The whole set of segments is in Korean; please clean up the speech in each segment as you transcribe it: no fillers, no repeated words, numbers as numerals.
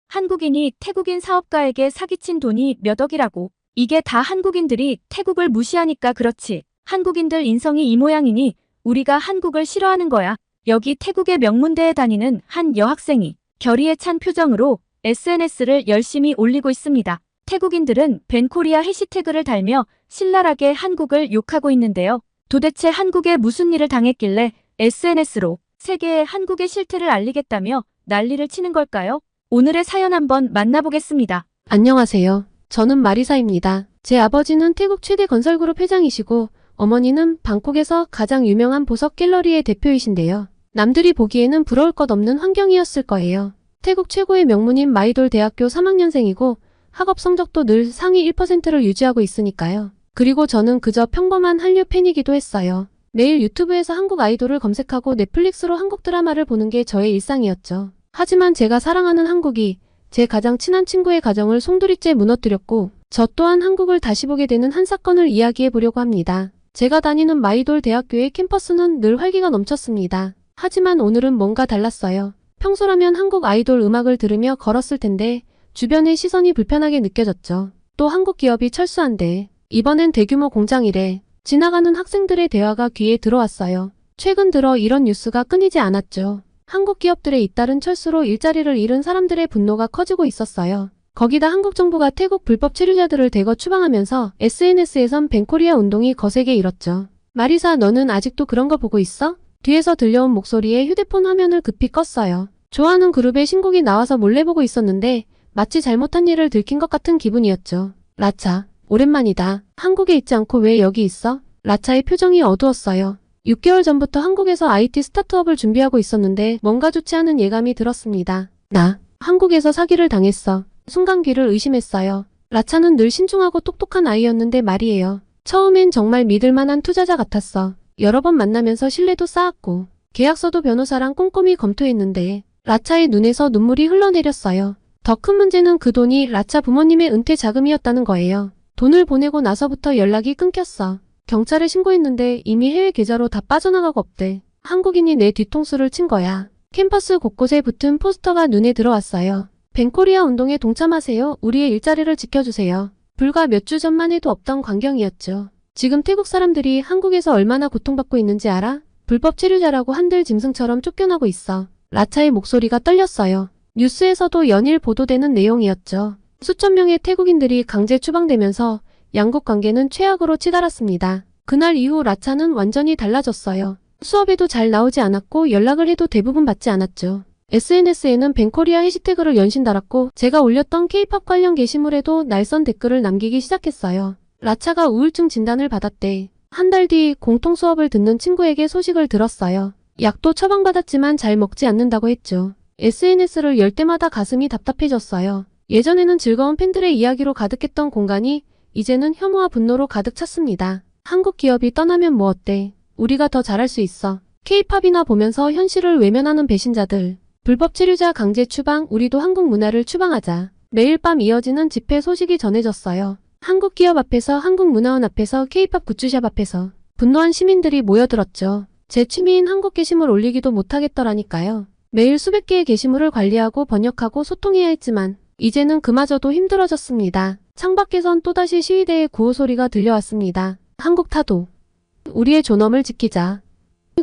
한국인이 태국인 사업가에게 사기친 돈이 몇 억이라고. 이게 다 한국인들이 태국을 무시하니까 그렇지. 한국인들 인성이 이 모양이니 우리가 한국을 싫어하는 거야. 여기 태국의 명문대에 다니는 한 여학생이 결의에 찬 표정으로 SNS를 열심히 올리고 있습니다. 태국인들은 벤코리아 해시태그를 달며 신랄하게 한국을 욕하고 있는데요. 도대체 한국에 무슨 일을 당했길래 SNS로 세계에 한국의 실태를 알리겠다며 난리를 치는 걸까요? 오늘의 사연 한번 만나보겠습니다. 안녕하세요. 저는 마리사입니다. 제 아버지는 태국 최대 건설그룹 회장이시고 어머니는 방콕에서 가장 유명한 보석 갤러리의 대표이신데요. 남들이 보기에는 부러울 것 없는 환경이었을 거예요. 태국 최고의 명문인 마이돌 대학교 3학년생이고 학업 성적도 늘 상위 1%를 유지하고 있으니까요. 그리고 저는 그저 평범한 한류 팬이기도 했어요. 매일 유튜브에서 한국 아이돌을 검색하고 넷플릭스로 한국 드라마를 보는 게 저의 일상이었죠. 하지만 제가 사랑하는 한국이 제 가장 친한 친구의 가정을 송두리째 무너뜨렸고 저 또한 한국을 다시 보게 되는 한 사건을 이야기해 보려고 합니다. 제가 다니는 마이돌 대학교의 캠퍼스는 늘 활기가 넘쳤습니다. 하지만 오늘은 뭔가 달랐어요. 평소라면 한국 아이돌 음악을 들으며 걸었을 텐데 주변의 시선이 불편하게 느껴졌죠. 또 한국 기업이 철수한대. 이번엔 대규모 공장이래. 지나가는 학생들의 대화가 귀에 들어왔어요. 최근 들어 이런 뉴스가 끊이지 않았죠. 한국 기업들의 잇따른 철수로 일자리를 잃은 사람들의 분노가 커지고 있었어요. 거기다 한국 정부가 태국 불법 체류자들을 대거 추방하면서 SNS에선 벤코리아 운동이 거세게 일었죠. 마리사, 너는 아직도 그런 거 보고 있어? 뒤에서 들려온 목소리에 휴대폰 화면을 급히 껐어요. 좋아하는 그룹의 신곡이 나와서 몰래 보고 있었는데 마치 잘못한 일을 들킨 것 같은 기분이었죠. 라차, 오랜만이다. 한국에 있지 않고 왜 여기 있어? 라차의 표정이 어두웠어요. 6개월 전부터 한국에서 IT 스타트업을 준비하고 있었는데 뭔가 좋지 않은 예감이 들었습니다. 나 한국에서 사기를 당했어. 순간 귀를 의심했어요. 라차는 늘 신중하고 똑똑한 아이였는데 말이에요. 처음엔 정말 믿을만한 투자자 같았어. 여러 번 만나면서 신뢰도 쌓았고 계약서도 변호사랑 꼼꼼히 검토했는데 라차의 눈에서 눈물이 흘러내렸어요. 더 큰 문제는 그 돈이 라차 부모님의 은퇴 자금이었다는 거예요. 돈을 보내고 나서부터 연락이 끊겼어. 경찰에 신고했는데 이미 해외 계좌로 다 빠져나가고 없대. 한국인이 내 뒤통수를 친 거야. 캠퍼스 곳곳에 붙은 포스터가 눈에 들어왔어요. 벤코리아 운동에 동참하세요. 우리의 일자리를 지켜주세요. 불과 몇 주 전만 해도 없던 광경이었죠. 지금 태국 사람들이 한국에서 얼마나 고통받고 있는지 알아? 불법 체류자라고 한들 짐승처럼 쫓겨나고 있어. 라차의 목소리가 떨렸어요. 뉴스에서도 연일 보도되는 내용이었죠. 수천 명의 태국인들이 강제 추방되면서 양국 관계는 최악으로 치달았습니다. 그날 이후 라차는 완전히 달라졌어요. 수업에도 잘 나오지 않았고 연락을 해도 대부분 받지 않았죠. SNS에는 벤코리아 해시태그를 연신 달았고 제가 올렸던 K-POP 관련 게시물에도 날선 댓글을 남기기 시작했어요. 라차가 우울증 진단을 받았대. 한 달 뒤 공통 수업을 듣는 친구에게 소식을 들었어요. 약도 처방받았지만 잘 먹지 않는다고 했죠. SNS를 열 때마다 가슴이 답답해졌어요. 예전에는 즐거운 팬들의 이야기로 가득했던 공간이 이제는 혐오와 분노로 가득 찼습니다. 한국 기업이 떠나면 뭐 어때? 우리가 더 잘할 수 있어. K-팝이나 보면서 현실을 외면하는 배신자들. 불법 체류자 강제 추방, 우리도 한국 문화를 추방하자. 매일 밤 이어지는 집회 소식이 전해졌어요. 한국 기업 앞에서, 한국 문화원 앞에서, K-팝 굿즈샵 앞에서 분노한 시민들이 모여들었죠. 제 취미인 한국 게시물 올리기도 못하겠더라니까요. 매일 수백 개의 게시물을 관리하고 번역하고 소통해야 했지만 이제는 그마저도 힘들어졌습니다. 창밖에선 또다시 시위대의 구호 소리가 들려왔습니다. 한국 타도. 우리의 존엄을 지키자.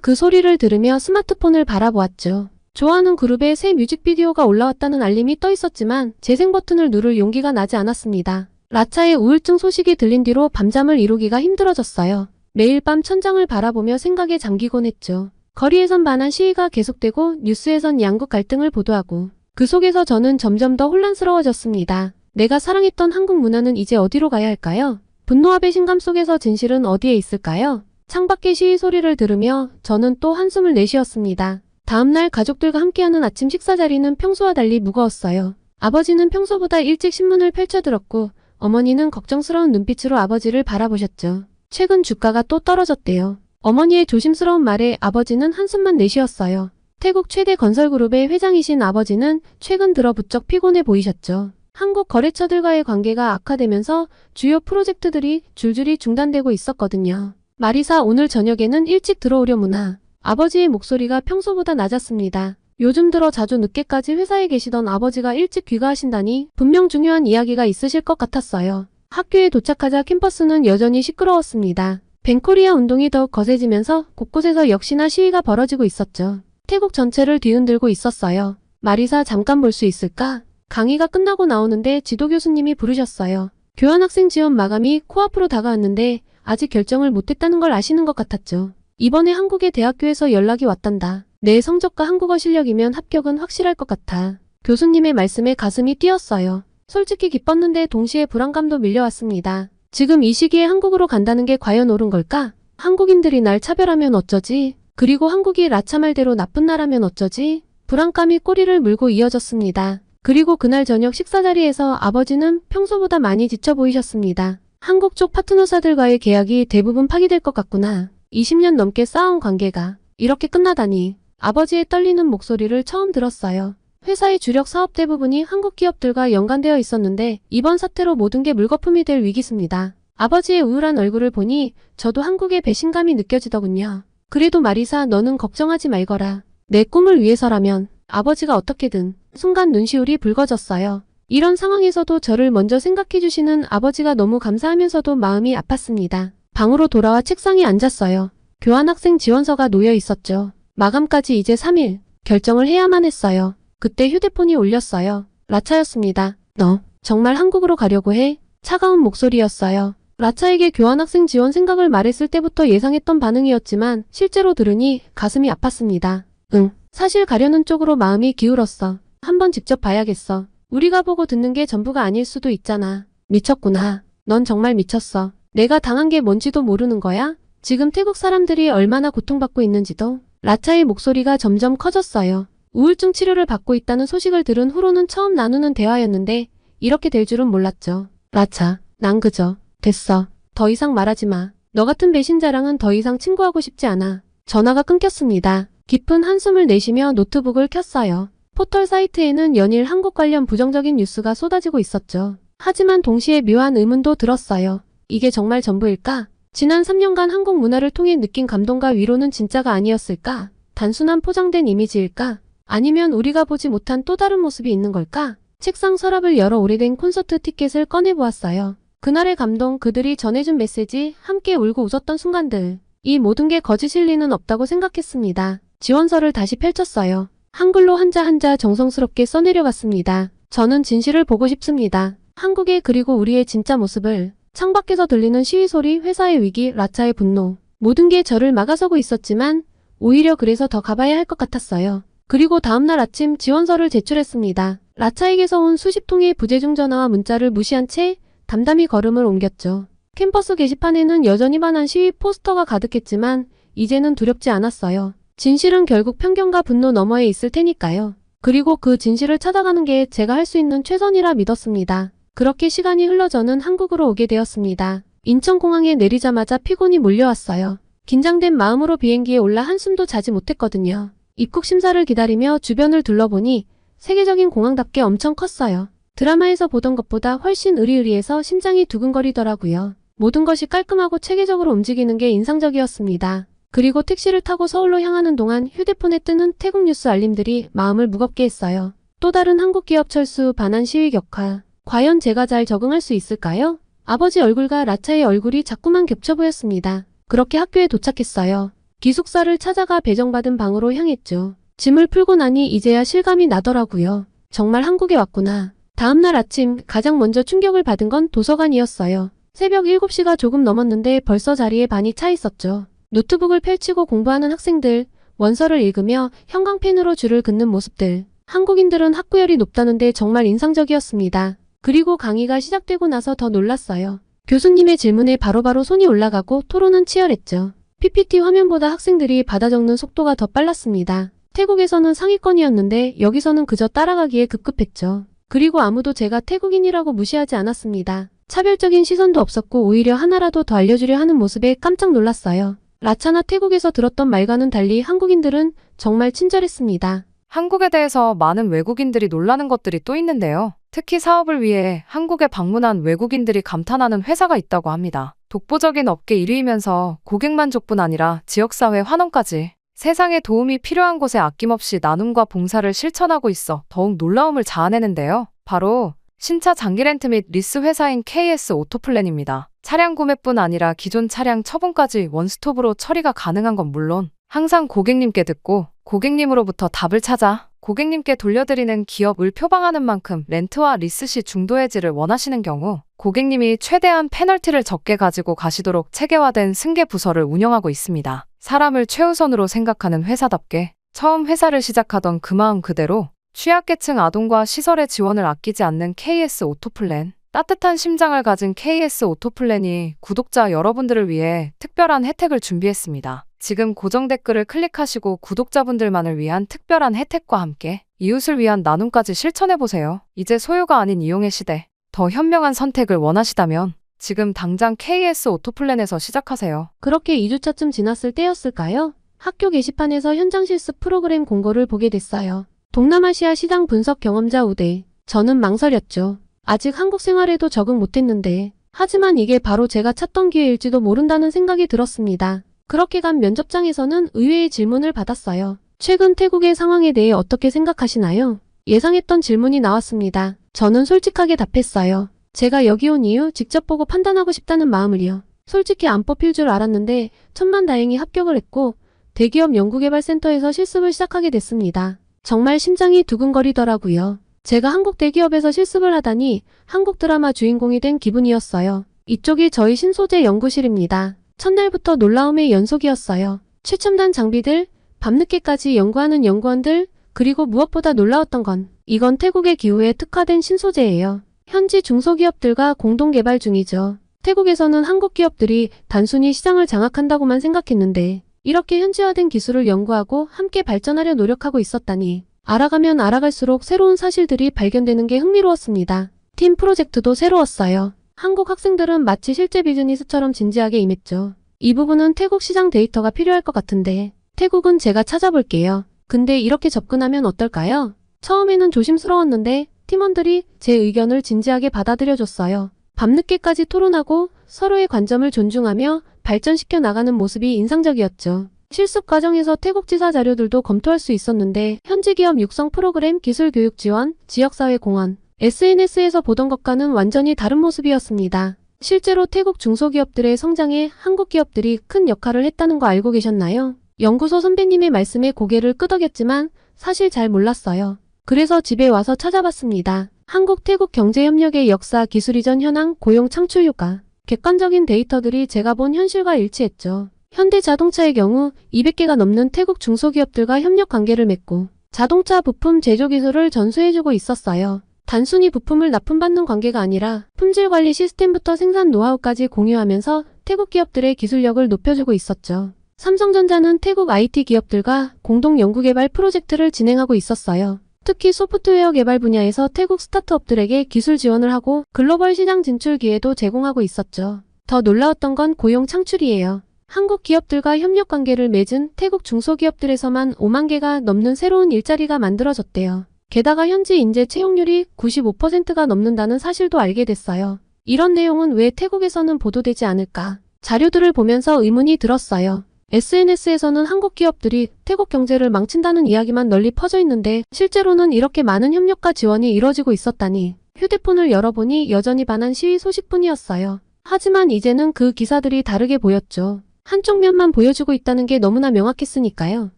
그 소리를 들으며 스마트폰을 바라보았죠. 좋아하는 그룹의 새 뮤직비디오가 올라왔다는 알림이 떠 있었지만 재생 버튼을 누를 용기가 나지 않았습니다. 라차의 우울증 소식이 들린 뒤로 밤잠을 이루기가 힘들어졌어요. 매일 밤 천장을 바라보며 생각에 잠기곤 했죠. 거리에선 반한 시위가 계속되고 뉴스에선 양국 갈등을 보도하고 그 속에서 저는 점점 더 혼란스러워졌습니다. 내가 사랑했던 한국 문화는 이제 어디로 가야 할까요? 분노와 배신감 속에서 진실은 어디에 있을까요? 창밖의 시위 소리를 들으며 저는 또 한숨을 내쉬었습니다. 다음날 가족들과 함께하는 아침 식사 자리는 평소와 달리 무거웠어요. 아버지는 평소보다 일찍 신문을 펼쳐들었고 어머니는 걱정스러운 눈빛으로 아버지를 바라보셨죠. 최근 주가가 또 떨어졌대요. 어머니의 조심스러운 말에 아버지는 한숨만 내쉬었어요. 태국 최대 건설그룹의 회장이신 아버지는 최근 들어 부쩍 피곤해 보이셨죠. 한국 거래처들과의 관계가 악화되면서 주요 프로젝트들이 줄줄이 중단되고 있었거든요. 마리사, 오늘 저녁에는 일찍 들어오려무나. 아버지의 목소리가 평소보다 낮았습니다. 요즘 들어 자주 늦게까지 회사에 계시던 아버지가 일찍 귀가하신다니 분명 중요한 이야기가 있으실 것 같았어요. 학교에 도착하자 캠퍼스는 여전히 시끄러웠습니다. 벤코리아 운동이 더욱 거세지면서 곳곳에서 역시나 시위가 벌어지고 있었죠. 태국 전체를 뒤흔들고 있었어요. 마리사 잠깐 볼 수 있을까? 강의가 끝나고 나오는데 지도 교수님이 부르셨어요. 교환학생 지원 마감이 코앞으로 다가왔는데 아직 결정을 못했다는 걸 아시는 것 같았죠. 이번에 한국의 대학교에서 연락이 왔단다. 내 성적과 한국어 실력이면 합격은 확실할 것 같아. 교수님의 말씀에 가슴이 뛰었어요. 솔직히 기뻤는데 동시에 불안감도 밀려왔습니다. 지금 이 시기에 한국으로 간다는 게 과연 옳은 걸까? 한국인들이 날 차별하면 어쩌지? 그리고 한국이 라차 말대로 나쁜 나라면 어쩌지? 불안감이 꼬리를 물고 이어졌습니다. 그리고 그날 저녁 식사 자리에서 아버지는 평소보다 많이 지쳐 보이셨습니다. 한국 쪽 파트너사들과의 계약이 대부분 파기될 것 같구나. 20년 넘게 쌓아온 관계가 이렇게 끝나다니. 아버지의 떨리는 목소리를 처음 들었어요. 회사의 주력 사업 대부분이 한국 기업들과 연관되어 있었는데 이번 사태로 모든 게 물거품이 될 위기입니다. 아버지의 우울한 얼굴을 보니 저도 한국의 배신감이 느껴지더군요. 그래도 마리사 너는 걱정하지 말거라. 내 꿈을 위해서라면 아버지가 어떻게든. 순간 눈시울이 붉어졌어요. 이런 상황에서도 저를 먼저 생각해주시는 아버지가 너무 감사하면서도 마음이 아팠습니다. 방으로 돌아와 책상에 앉았어요. 교환학생 지원서가 놓여 있었죠. 마감까지 이제 3일. 결정을 해야만 했어요. 그때 휴대폰이 울렸어요. 라차였습니다. 너 정말 한국으로 가려고 해? 차가운 목소리였어요. 라차에게 교환학생 지원 생각을 말했을 때부터 예상했던 반응이었지만 실제로 들으니 가슴이 아팠습니다. 응, 사실 가려는 쪽으로 마음이 기울었어. 한번 직접 봐야겠어. 우리가 보고 듣는 게 전부가 아닐 수도 있잖아. 미쳤구나. 넌 정말 미쳤어. 내가 당한 게 뭔지도 모르는 거야? 지금 태국 사람들이 얼마나 고통받고 있는지도. 라차의 목소리가 점점 커졌어요. 우울증 치료를 받고 있다는 소식을 들은 후로는 처음 나누는 대화였는데 이렇게 될 줄은 몰랐죠. 라차, 난 그저 됐어. 더 이상 말하지 마. 너 같은 배신자랑은 더 이상 친구하고 싶지 않아. 전화가 끊겼습니다. 깊은 한숨을 내쉬며 노트북을 켰어요. 포털 사이트에는 연일 한국 관련 부정적인 뉴스가 쏟아지고 있었죠. 하지만 동시에 묘한 의문도 들었어요. 이게 정말 전부일까? 지난 3년간 한국 문화를 통해 느낀 감동과 위로는 진짜가 아니었을까? 단순한 포장된 이미지일까? 아니면 우리가 보지 못한 또 다른 모습이 있는 걸까? 책상 서랍을 열어 오래된 콘서트 티켓을 꺼내보았어요. 그날의 감동, 그들이 전해준 메시지, 함께 울고 웃었던 순간들. 이 모든 게 거짓일 리는 없다고 생각했습니다. 지원서를 다시 펼쳤어요. 한글로 한자 한자 정성스럽게 써내려갔습니다. 저는 진실을 보고 싶습니다. 한국의 그리고 우리의 진짜 모습을. 창밖에서 들리는 시위 소리, 회사의 위기, 라차의 분노. 모든 게 저를 막아서고 있었지만 오히려 그래서 더 가봐야 할 것 같았어요. 그리고 다음날 아침 지원서를 제출했습니다. 라차에게서 온 수십 통의 부재중 전화와 문자를 무시한 채 담담히 걸음을 옮겼죠. 캠퍼스 게시판에는 여전히 반한 시위 포스터가 가득했지만 이제는 두렵지 않았어요. 진실은 결국 편견과 분노 너머에 있을 테니까요. 그리고 그 진실을 찾아가는 게 제가 할 수 있는 최선이라 믿었습니다. 그렇게 시간이 흘러 저는 한국으로 오게 되었습니다. 인천공항에 내리자마자 피곤이 몰려왔어요. 긴장된 마음으로 비행기에 올라 한숨도 자지 못했거든요. 입국 심사를 기다리며 주변을 둘러보니 세계적인 공항답게 엄청 컸어요. 드라마에서 보던 것보다 훨씬 으리으리해서 심장이 두근거리더라고요. 모든 것이 깔끔하고 체계적으로 움직이는 게 인상적이었습니다. 그리고 택시를 타고 서울로 향하는 동안 휴대폰에 뜨는 태국 뉴스 알림들이 마음을 무겁게 했어요. 또 다른 한국 기업 철수, 반환 시위 격화. 과연 제가 잘 적응할 수 있을까요? 아버지 얼굴과 라차의 얼굴이 자꾸만 겹쳐 보였습니다. 그렇게 학교에 도착했어요. 기숙사를 찾아가 배정받은 방으로 향했죠. 짐을 풀고 나니 이제야 실감이 나더라고요. 정말 한국에 왔구나. 다음날 아침 가장 먼저 충격을 받은 건 도서관이었어요. 새벽 7시가 조금 넘었는데 벌써 자리에 반이 차 있었죠. 노트북을 펼치고 공부하는 학생들, 원서를 읽으며 형광펜으로 줄을 긋는 모습들. 한국인들은 학구열이 높다는데 정말 인상적이었습니다. 그리고 강의가 시작되고 나서 더 놀랐어요. 교수님의 질문에 바로바로 손이 올라가고 토론은 치열했죠. PPT 화면보다 학생들이 받아 적는 속도가 더 빨랐습니다. 태국에서는 상위권이었는데 여기서는 그저 따라가기에 급급했죠. 그리고 아무도 제가 태국인이라고 무시하지 않았습니다. 차별적인 시선도 없었고 오히려 하나라도 더 알려주려 하는 모습에 깜짝 놀랐어요. 라차나 태국에서 들었던 말과는 달리 한국인들은 정말 친절했습니다. 한국에 대해서 많은 외국인들이 놀라는 것들이 또 있는데요. 특히 사업을 위해 한국에 방문한 외국인들이 감탄하는 회사가 있다고 합니다. 독보적인 업계 1위이면서 고객 만족뿐 아니라 지역사회 환원까지. 세상에 도움이 필요한 곳에 아낌없이 나눔과 봉사를 실천하고 있어 더욱 놀라움을 자아내는데요. 바로 신차 장기 렌트 및 리스 회사인 KS 오토플랜입니다. 차량 구매뿐 아니라 기존 차량 처분까지 원스톱으로 처리가 가능한 건 물론 항상 고객님께 듣고 고객님으로부터 답을 찾아 고객님께 돌려드리는 기업을 표방하는 만큼 렌트와 리스 시 중도 해지를 원하시는 경우 고객님이 최대한 페널티를 적게 가지고 가시도록 체계화된 승계 부서를 운영하고 있습니다. 사람을 최우선으로 생각하는 회사답게 처음 회사를 시작하던 그 마음 그대로 취약계층 아동과 시설의 지원을 아끼지 않는 KS 오토플랜. 따뜻한 심장을 가진 KS 오토플랜이 구독자 여러분들을 위해 특별한 혜택을 준비했습니다. 지금 고정 댓글을 클릭하시고 구독자분들만을 위한 특별한 혜택과 함께 이웃을 위한 나눔까지 실천해보세요. 이제 소유가 아닌 이용의 시대. 더 현명한 선택을 원하시다면 지금 당장 KS 오토플랜에서 시작하세요. 그렇게 2주차쯤 지났을 때였을까요? 학교 게시판에서 현장 실습 프로그램 공고를 보게 됐어요. 동남아시아 시장 분석 경험자 우대. 저는 망설였죠. 아직 한국 생활에도 적응 못했는데. 하지만 이게 바로 제가 찾던 기회일지도 모른다는 생각이 들었습니다. 그렇게 간 면접장에서는 의외의 질문을 받았어요. 최근 태국의 상황에 대해 어떻게 생각하시나요? 예상했던 질문이 나왔습니다. 저는 솔직하게 답했어요. 제가 여기 온 이유 직접 보고 판단하고 싶다는 마음을요. 솔직히 안 뽑힐 줄 알았는데 천만다행히 합격을 했고 대기업 연구개발센터에서 실습을 시작하게 됐습니다. 정말 심장이 두근거리더라고요. 제가 한국 대기업에서 실습을 하다니 한국 드라마 주인공이 된 기분이었어요. 이쪽이 저희 신소재 연구실입니다. 첫날부터 놀라움의 연속이었어요. 최첨단 장비들, 밤늦게까지 연구하는 연구원들, 그리고 무엇보다 놀라웠던 건 이건 태국의 기후에 특화된 신소재예요. 현지 중소기업들과 공동 개발 중이죠. 태국에서는 한국 기업들이 단순히 시장을 장악한다고만 생각했는데 이렇게 현지화된 기술을 연구하고 함께 발전하려 노력하고 있었다니 알아가면 알아갈수록 새로운 사실들이 발견되는 게 흥미로웠습니다. 팀 프로젝트도 새로웠어요. 한국 학생들은 마치 실제 비즈니스처럼 진지하게 임했죠. 이 부분은 태국 시장 데이터가 필요할 것 같은데 태국은 제가 찾아볼게요. 근데 이렇게 접근하면 어떨까요? 처음에는 조심스러웠는데 팀원들이 제 의견을 진지하게 받아들여줬어요. 밤늦게까지 토론하고 서로의 관점을 존중하며 발전시켜 나가는 모습이 인상적이었죠. 실습 과정에서 태국지사 자료들도 검토할 수 있었는데 현지 기업 육성 프로그램 기술 교육 지원, 지역사회 공헌, SNS에서 보던 것과는 완전히 다른 모습이었습니다. 실제로 태국 중소기업들의 성장에 한국 기업들이 큰 역할을 했다는 거 알고 계셨나요? 연구소 선배님의 말씀에 고개를 끄덕였지만 사실 잘 몰랐어요. 그래서 집에 와서 찾아봤습니다. 한국-태국 경제협력의 역사, 기술 이전 현황, 고용 창출 효과. 객관적인 데이터들이 제가 본 현실과 일치했죠. 현대자동차의 경우 200개가 넘는 태국 중소기업들과 협력 관계를 맺고 자동차 부품 제조 기술을 전수해주고 있었어요. 단순히 부품을 납품받는 관계가 아니라 품질 관리 시스템부터 생산 노하우까지 공유하면서 태국 기업들의 기술력을 높여주고 있었죠. 삼성전자는 태국 IT 기업들과 공동 연구개발 프로젝트를 진행하고 있었어요. 특히 소프트웨어 개발 분야에서 태국 스타트업들에게 기술 지원을 하고 글로벌 시장 진출 기회도 제공하고 있었죠. 더 놀라웠던 건 고용 창출이에요. 한국 기업들과 협력 관계를 맺은 태국 중소기업들에서만 5만 개가 넘는 새로운 일자리가 만들어졌대요. 게다가 현지 인재 채용률이 95%가 넘는다는 사실도 알게 됐어요. 이런 내용은 왜 태국에서는 보도되지 않을까? 자료들을 보면서 의문이 들었어요. SNS에서는 한국 기업들이 태국 경제를 망친다는 이야기만 널리 퍼져 있는데 실제로는 이렇게 많은 협력과 지원이 이뤄지고 있었다니. 휴대폰을 열어보니 여전히 반한 시위 소식뿐이었어요. 하지만 이제는 그 기사들이 다르게 보였죠. 한쪽 면만 보여주고 있다는 게 너무나 명확했으니까요.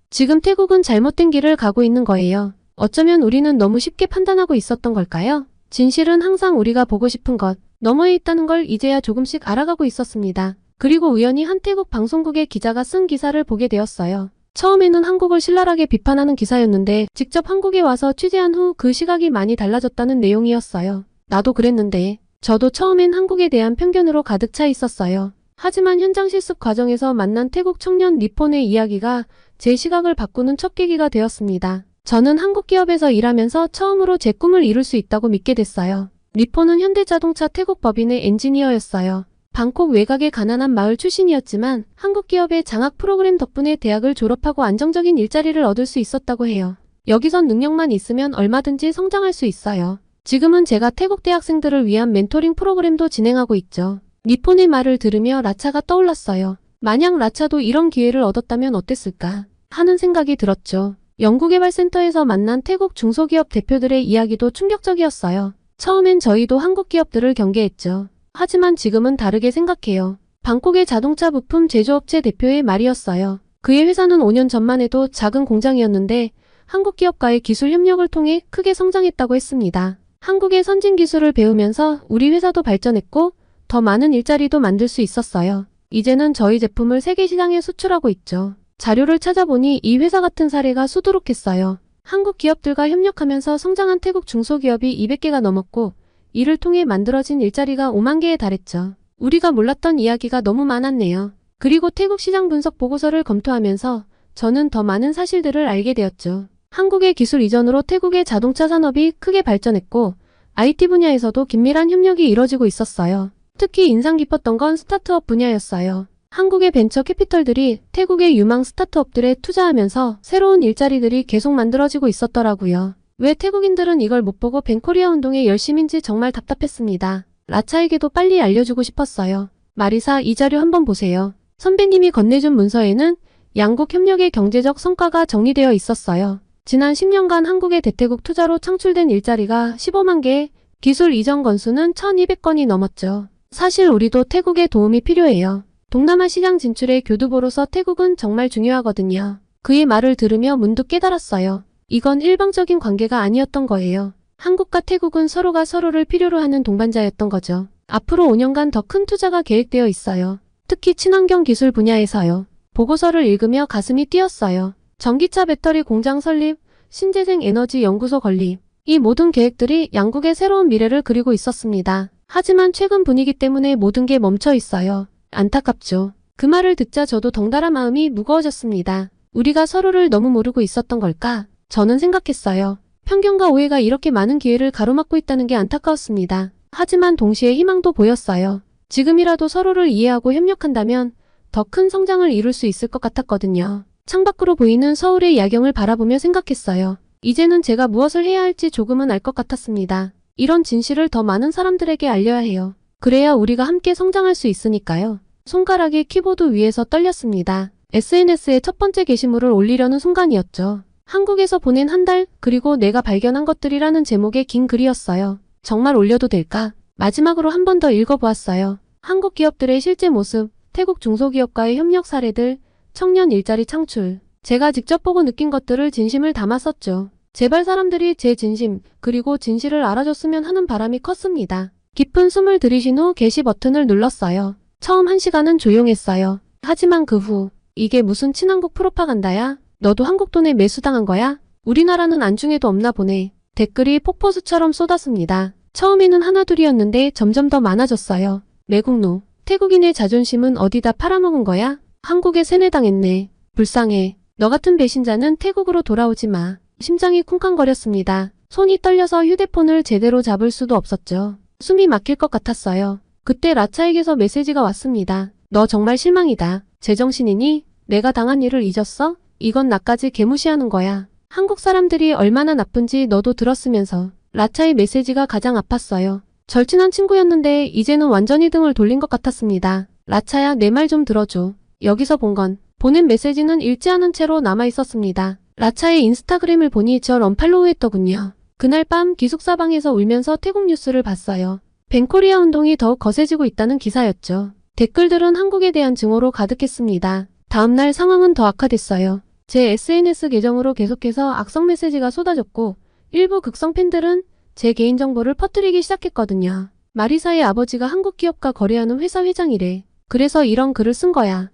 지금 태국은 잘못된 길을 가고 있는 거예요. 어쩌면 우리는 너무 쉽게 판단하고 있었던 걸까요? 진실은 항상 우리가 보고 싶은 것, 너머에 있다는 걸 이제야 조금씩 알아가고 있었습니다. 그리고 우연히 한 태국 방송국의 기자가 쓴 기사를 보게 되었어요. 처음에는 한국을 신랄하게 비판하는 기사였는데 직접 한국에 와서 취재한 후 그 시각이 많이 달라졌다는 내용이었어요. 나도 그랬는데 저도 처음엔 한국에 대한 편견으로 가득 차 있었어요. 하지만 현장 실습 과정에서 만난 태국 청년 리폰의 이야기가 제 시각을 바꾸는 첫 계기가 되었습니다. 저는 한국 기업에서 일하면서 처음으로 제 꿈을 이룰 수 있다고 믿게 됐어요. 리폰은 현대자동차 태국 법인의 엔지니어였어요. 방콕 외곽의 가난한 마을 출신이었지만 한국 기업의 장학 프로그램 덕분에 대학을 졸업하고 안정적인 일자리를 얻을 수 있었다고 해요. 여기선 능력만 있으면 얼마든지 성장할 수 있어요. 지금은 제가 태국 대학생들을 위한 멘토링 프로그램도 진행하고 있죠. 리폰의 말을 들으며 라차가 떠올랐어요. 만약 라차도 이런 기회를 얻었다면 어땠을까? 하는 생각이 들었죠. 연구개발센터에서 만난 태국 중소기업 대표들의 이야기도 충격적이었어요. 처음엔 저희도 한국 기업들을 경계했죠. 하지만 지금은 다르게 생각해요. 방콕의 자동차 부품 제조업체 대표의 말이었어요. 그의 회사는 5년 전만 해도 작은 공장이었는데 한국 기업과의 기술 협력을 통해 크게 성장했다고 했습니다. 한국의 선진 기술을 배우면서 우리 회사도 발전했고 더 많은 일자리도 만들 수 있었어요. 이제는 저희 제품을 세계 시장에 수출하고 있죠. 자료를 찾아보니 이 회사 같은 사례가 수두룩했어요. 한국 기업들과 협력하면서 성장한 태국 중소기업이 200개가 넘었고 이를 통해 만들어진 일자리가 5만 개에 달했죠. 우리가 몰랐던 이야기가 너무 많았네요. 그리고 태국 시장 분석 보고서를 검토하면서 저는 더 많은 사실들을 알게 되었죠. 한국의 기술 이전으로 태국의 자동차 산업이 크게 발전했고 IT 분야에서도 긴밀한 협력이 이뤄지고 있었어요. 특히 인상 깊었던 건 스타트업 분야였어요. 한국의 벤처 캐피털들이 태국의 유망 스타트업들에 투자하면서 새로운 일자리들이 계속 만들어지고 있었더라고요. 왜 태국인들은 이걸 못 보고 벤코리아 운동에 열심인지 정말 답답했습니다. 라차에게도 빨리 알려주고 싶었어요. 마리사, 이 자료 한번 보세요. 선배님이 건네준 문서에는 양국 협력의 경제적 성과가 정리되어 있었어요. 지난 10년간 한국의 대태국 투자로 창출된 일자리가 15만 개, 기술 이전 건수는 1200건이 넘었죠. 사실 우리도 태국의 도움이 필요해요. 동남아 시장 진출의 교두보로서 태국은 정말 중요하거든요. 그의 말을 들으며 문득 깨달았어요. 이건 일방적인 관계가 아니었던 거예요. 한국과 태국은 서로가 서로를 필요로 하는 동반자였던 거죠. 앞으로 5년간 더 큰 투자가 계획되어 있어요. 특히 친환경 기술 분야에서요. 보고서를 읽으며 가슴이 뛰었어요. 전기차 배터리 공장 설립, 신재생 에너지 연구소 건립. 이 모든 계획들이 양국의 새로운 미래를 그리고 있었습니다. 하지만 최근 분위기 때문에 모든 게 멈춰 있어요. 안타깝죠. 그 말을 듣자 저도 덩달아 마음이 무거워졌습니다. 우리가 서로를 너무 모르고 있었던 걸까? 저는 생각했어요. 편견과 오해가 이렇게 많은 기회를 가로막고 있다는 게 안타까웠습니다. 하지만 동시에 희망도 보였어요. 지금이라도 서로를 이해하고 협력한다면 더 큰 성장을 이룰 수 있을 것 같았거든요. 창밖으로 보이는 서울의 야경을 바라보며 생각했어요. 이제는 제가 무엇을 해야 할지 조금은 알 것 같았습니다. 이런 진실을 더 많은 사람들에게 알려야 해요. 그래야 우리가 함께 성장할 수 있으니까요. 손가락이 키보드 위에서 떨렸습니다. SNS에 첫 번째 게시물을 올리려는 순간이었죠. 한국에서 보낸 한 달, 그리고 내가 발견한 것들이라는 제목의 긴 글이었어요. 정말 올려도 될까? 마지막으로 한 번 더 읽어보았어요. 한국 기업들의 실제 모습, 태국 중소기업과의 협력 사례들, 청년 일자리 창출. 제가 직접 보고 느낀 것들을 진심을 담아 썼죠. 제발 사람들이 제 진심, 그리고 진실을 알아줬으면 하는 바람이 컸습니다. 깊은 숨을 들이신 후 게시 버튼을 눌렀어요. 처음 1시간은 조용했어요. 하지만 그 후, 이게 무슨 친한국 프로파간다야? 너도 한국 돈에 매수당한 거야? 우리나라는 안중에도 없나 보네. 댓글이 폭포수처럼 쏟았습니다. 처음에는 하나둘이었는데 점점 더 많아졌어요. 매국노. 태국인의 자존심은 어디다 팔아먹은 거야? 한국에 세뇌당했네. 불쌍해. 너 같은 배신자는 태국으로 돌아오지 마. 심장이 쿵쾅거렸습니다. 손이 떨려서 휴대폰을 제대로 잡을 수도 없었죠. 숨이 막힐 것 같았어요. 그때 라차에게서 메시지가 왔습니다. 너 정말 실망이다. 제정신이니? 내가 당한 일을 잊었어? 이건 나까지 개무시하는 거야. 한국 사람들이 얼마나 나쁜지 너도 들었으면서. 라차의 메시지가 가장 아팠어요. 절친한 친구였는데 이제는 완전히 등을 돌린 것 같았습니다. 라차야, 내 말 좀 들어줘. 여기서 본 건 보낸 메시지는 읽지 않은 채로 남아 있었습니다. 라차의 인스타그램을 보니 절 언팔로우했더군요. 그날 밤 기숙사방에서 울면서 태국 뉴스를 봤어요. 벤코리아 운동이 더욱 거세지고 있다는 기사였죠. 댓글들은 한국에 대한 증오로 가득했습니다. 다음날 상황은 더 악화됐어요. 제 SNS 계정으로 계속해서 악성 메시지가 쏟아졌고 일부 극성 팬들은 제 개인정보를 퍼뜨리기 시작했거든요. 마리사의 아버지가 한국 기업과 거래하는 회사 회장이래. 그래서 이런 글을 쓴 거야.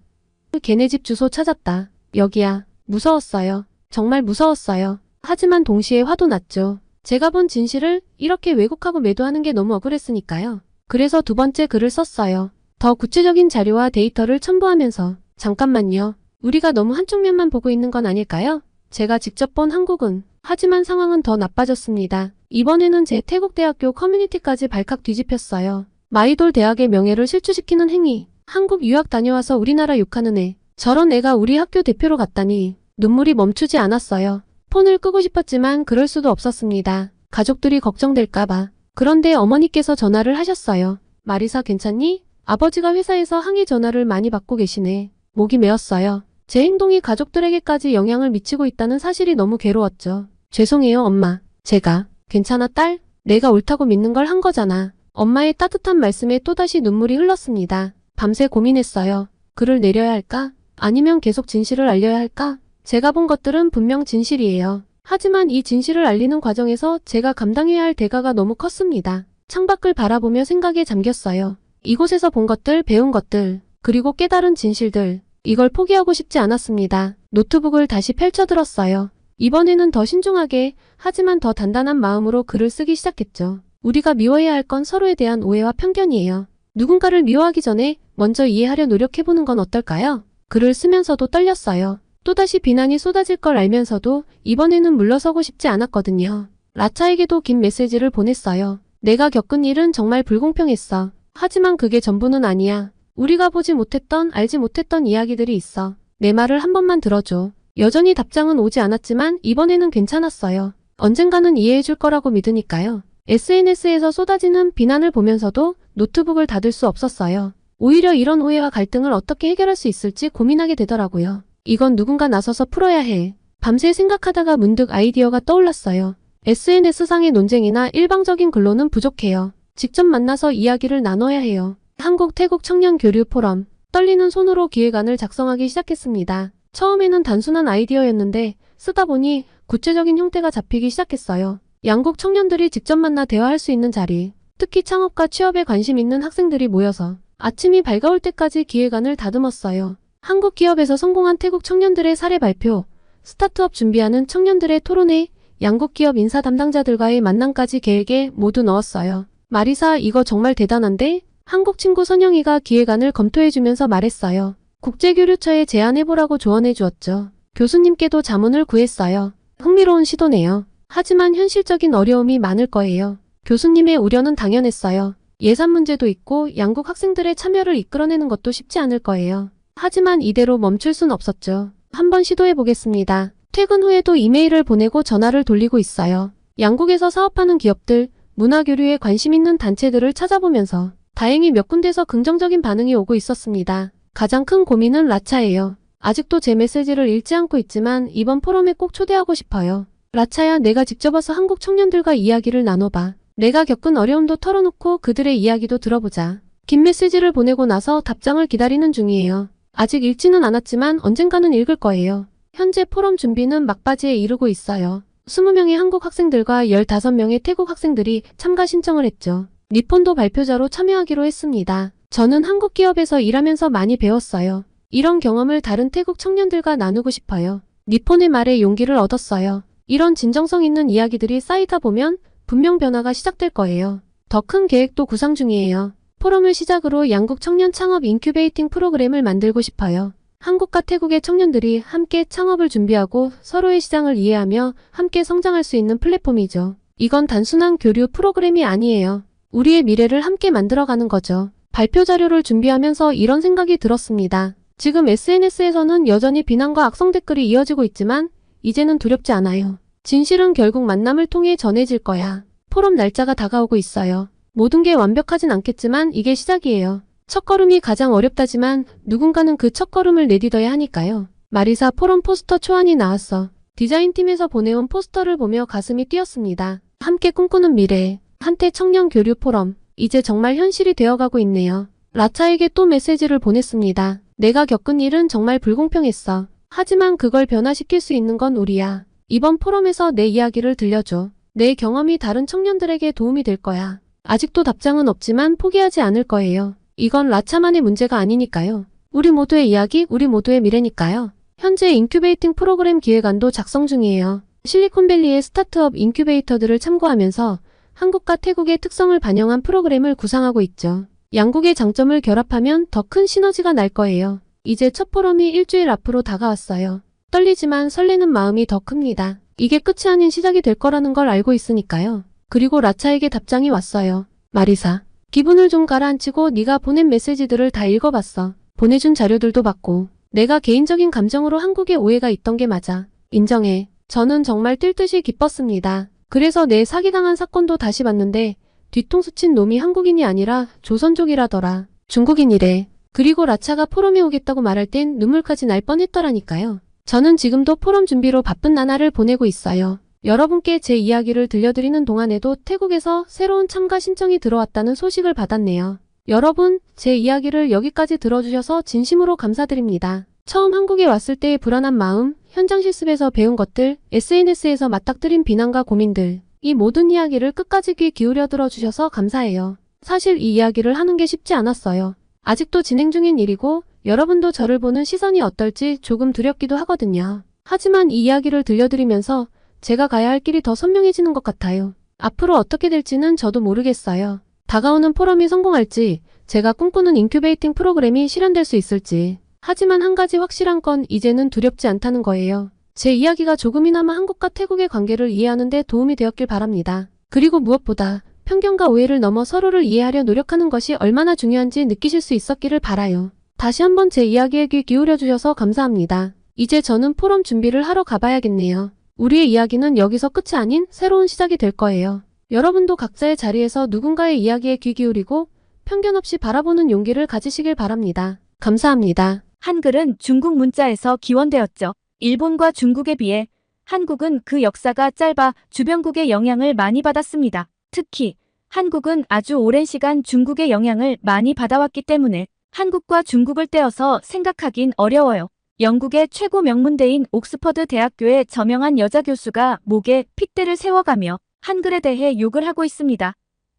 걔네 집 주소 찾았다. 여기야. 무서웠어요. 정말 무서웠어요. 하지만 동시에 화도 났죠. 제가 본 진실을 이렇게 왜곡하고 매도하는 게 너무 억울했으니까요. 그래서 두 번째 글을 썼어요. 더 구체적인 자료와 데이터를 첨부하면서 잠깐만요. 우리가 너무 한쪽 면만 보고 있는 건 아닐까요? 제가 직접 본 한국은 하지만 상황은 더 나빠졌습니다. 이번에는 제 태국대학교 커뮤니티까지 발칵 뒤집혔어요. 마이돌 대학의 명예를 실추시키는 행위. 한국 유학 다녀와서 우리나라 욕하는 애. 저런 애가 우리 학교 대표로 갔다니. 눈물이 멈추지 않았어요. 폰을 끄고 싶었지만 그럴 수도 없었습니다. 가족들이 걱정될까봐. 그런데 어머니께서 전화를 하셨어요. 마리사 괜찮니? 아버지가 회사에서 항의 전화를 많이 받고 계시네. 목이 메었어요. 제 행동이 가족들에게까지 영향을 미치고 있다는 사실이 너무 괴로웠죠. 죄송해요, 엄마. 제가. 괜찮아, 딸. 내가 옳다고 믿는 걸 한 거잖아. 엄마의 따뜻한 말씀에 또다시 눈물이 흘렀습니다. 밤새 고민했어요. 글을 내려야 할까? 아니면 계속 진실을 알려야 할까? 제가 본 것들은 분명 진실이에요. 하지만 이 진실을 알리는 과정에서 제가 감당해야 할 대가가 너무 컸습니다. 창밖을 바라보며 생각에 잠겼어요. 이곳에서 본 것들, 배운 것들, 그리고 깨달은 진실들. 이걸 포기하고 싶지 않았습니다. 노트북을 다시 펼쳐들었어요. 이번에는 더 신중하게, 하지만 더 단단한 마음으로 글을 쓰기 시작했죠. 우리가 미워해야 할 건 서로에 대한 오해와 편견이에요. 누군가를 미워하기 전에 먼저 이해하려 노력해보는 건 어떨까요? 글을 쓰면서도 떨렸어요. 또다시 비난이 쏟아질 걸 알면서도 이번에는 물러서고 싶지 않았거든요. 라차에게도 긴 메시지를 보냈어요. 내가 겪은 일은 정말 불공평했어. 하지만 그게 전부는 아니야. 우리가 보지 못했던, 알지 못했던 이야기들이 있어. 내 말을 한 번만 들어줘. 여전히 답장은 오지 않았지만 이번에는 괜찮았어요. 언젠가는 이해해줄 거라고 믿으니까요. SNS에서 쏟아지는 비난을 보면서도 노트북을 닫을 수 없었어요. 오히려 이런 오해와 갈등을 어떻게 해결할 수 있을지 고민하게 되더라고요. 이건 누군가 나서서 풀어야 해. 밤새 생각하다가 문득 아이디어가 떠올랐어요. SNS상의 논쟁이나 일방적인 글로는 부족해요. 직접 만나서 이야기를 나눠야 해요. 한국 태국 청년 교류 포럼. 떨리는 손으로 기획안을 작성하기 시작했습니다. 처음에는 단순한 아이디어였는데 쓰다 보니 구체적인 형태가 잡히기 시작했어요. 양국 청년들이 직접 만나 대화할 수 있는 자리, 특히 창업과 취업에 관심 있는 학생들이 모여서 아침이 밝아올 때까지 기획안을 다듬었어요. 한국 기업에서 성공한 태국 청년들의 사례 발표, 스타트업 준비하는 청년들의 토론회, 양국 기업 인사 담당자들과의 만남까지 계획에 모두 넣었어요. 마리사, 이거 정말 대단한데? 한국 친구 선영이가 기획안을 검토해주면서 말했어요. 국제교류처에 제안해보라고 조언해 주었죠. 교수님께도 자문을 구했어요. 흥미로운 시도네요. 하지만 현실적인 어려움이 많을 거예요. 교수님의 우려는 당연했어요. 예산 문제도 있고 양국 학생들의 참여를 이끌어내는 것도 쉽지 않을 거예요. 하지만 이대로 멈출 순 없었죠. 한번 시도해보겠습니다. 퇴근 후에도 이메일을 보내고 전화를 돌리고 있어요. 양국에서 사업하는 기업들, 문화교류에 관심 있는 단체들을 찾아보면서 다행히 몇 군데서 긍정적인 반응이 오고 있었습니다. 가장 큰 고민은 라차예요. 아직도 제 메시지를 읽지 않고 있지만 이번 포럼에 꼭 초대하고 싶어요. 라차야, 내가 직접 와서 한국 청년들과 이야기를 나눠봐. 내가 겪은 어려움도 털어놓고 그들의 이야기도 들어보자. 긴 메시지를 보내고 나서 답장을 기다리는 중이에요. 아직 읽지는 않았지만 언젠가는 읽을 거예요. 현재 포럼 준비는 막바지에 이르고 있어요. 20명의 한국 학생들과 15명의 태국 학생들이 참가 신청을 했죠. 니폰도 발표자로 참여하기로 했습니다. 저는 한국 기업에서 일하면서 많이 배웠어요. 이런 경험을 다른 태국 청년들과 나누고 싶어요. 니폰의 말에 용기를 얻었어요. 이런 진정성 있는 이야기들이 쌓이다 보면 분명 변화가 시작될 거예요. 더 큰 계획도 구상 중이에요. 포럼을 시작으로 양국 청년 창업 인큐베이팅 프로그램을 만들고 싶어요. 한국과 태국의 청년들이 함께 창업을 준비하고 서로의 시장을 이해하며 함께 성장할 수 있는 플랫폼이죠. 이건 단순한 교류 프로그램이 아니에요. 우리의 미래를 함께 만들어가는 거죠. 발표 자료를 준비하면서 이런 생각이 들었습니다. 지금 SNS에서는 여전히 비난과 악성 댓글이 이어지고 있지만 이제는 두렵지 않아요. 진실은 결국 만남을 통해 전해질 거야. 포럼 날짜가 다가오고 있어요. 모든 게 완벽하진 않겠지만 이게 시작이에요. 첫걸음이 가장 어렵다지만 누군가는 그 첫걸음을 내딛어야 하니까요. 마리사, 포럼 포스터 초안이 나왔어. 디자인팀에서 보내온 포스터를 보며 가슴이 뛰었습니다. 함께 꿈꾸는 미래, 한태 청년 교류 포럼. 이제 정말 현실이 되어가고 있네요. 라차에게 또 메시지를 보냈습니다. 내가 겪은 일은 정말 불공평했어. 하지만 그걸 변화시킬 수 있는 건 우리야. 이번 포럼에서 내 이야기를 들려줘. 내 경험이 다른 청년들에게 도움이 될 거야. 아직도 답장은 없지만 포기하지 않을 거예요. 이건 라차만의 문제가 아니니까요. 우리 모두의 이야기, 우리 모두의 미래니까요. 현재 인큐베이팅 프로그램 기획안도 작성 중이에요. 실리콘밸리의 스타트업 인큐베이터들을 참고하면서 한국과 태국의 특성을 반영한 프로그램을 구상하고 있죠. 양국의 장점을 결합하면 더 큰 시너지가 날 거예요. 이제 첫 포럼이 일주일 앞으로 다가왔어요. 떨리지만 설레는 마음이 더 큽니다. 이게 끝이 아닌 시작이 될 거라는 걸 알고 있으니까요. 그리고 라차에게 답장이 왔어요. 마리사, 기분을 좀 가라앉히고 네가 보낸 메시지들을 다 읽어봤어. 보내준 자료들도 봤고 내가 개인적인 감정으로 한국에 오해가 있던 게 맞아. 인정해. 저는 정말 뛸 듯이 기뻤습니다. 그래서 내 사기당한 사건도 다시 봤는데 뒤통수 친 놈이 한국인이 아니라 조선족이라더라. 중국인이래. 그리고 라차가 포럼에 오겠다고 말할 땐 눈물까지 날 뻔했더라니까요. 저는 지금도 포럼 준비로 바쁜 나날을 보내고 있어요. 여러분께 제 이야기를 들려드리는 동안에도 태국에서 새로운 참가 신청이 들어왔다는 소식을 받았네요. 여러분, 제 이야기를 여기까지 들어주셔서 진심으로 감사드립니다. 처음 한국에 왔을 때의 불안한 마음, 현장 실습에서 배운 것들, SNS에서 맞닥뜨린 비난과 고민들, 이 모든 이야기를 끝까지 귀 기울여 들어주셔서 감사해요. 사실 이 이야기를 하는 게 쉽지 않았어요. 아직도 진행 중인 일이고 여러분도 저를 보는 시선이 어떨지 조금 두렵기도 하거든요. 하지만 이 이야기를 들려드리면서 제가 가야 할 길이 더 선명해지는 것 같아요. 앞으로 어떻게 될지는 저도 모르겠어요. 다가오는 포럼이 성공할지, 제가 꿈꾸는 인큐베이팅 프로그램이 실현될 수 있을지. 하지만 한 가지 확실한 건 이제는 두렵지 않다는 거예요. 제 이야기가 조금이나마 한국과 태국의 관계를 이해하는 데 도움이 되었길 바랍니다. 그리고 무엇보다 편견과 오해를 넘어 서로를 이해하려 노력하는 것이 얼마나 중요한지 느끼실 수 있었기를 바라요. 다시 한번 제 이야기에 귀 기울여 주셔서 감사합니다. 이제 저는 포럼 준비를 하러 가봐야겠네요. 우리의 이야기는 여기서 끝이 아닌 새로운 시작이 될 거예요. 여러분도 각자의 자리에서 누군가의 이야기에 귀 기울이고 편견 없이 바라보는 용기를 가지시길 바랍니다. 감사합니다. 한글은 중국 문자에서 기원되었죠. 일본과 중국에 비해 한국은 그 역사가 짧아 주변국의 영향을 많이 받았습니다. 특히 한국은 아주 오랜 시간 중국의 영향을 많이 받아왔기 때문에 한국과 중국을 떼어서 생각하긴 어려워요. 영국의 최고 명문대인 옥스퍼드 대학교의 저명한 여자 교수가 목에 핏대를 세워가며 한글에 대해 욕을 하고 있습니다.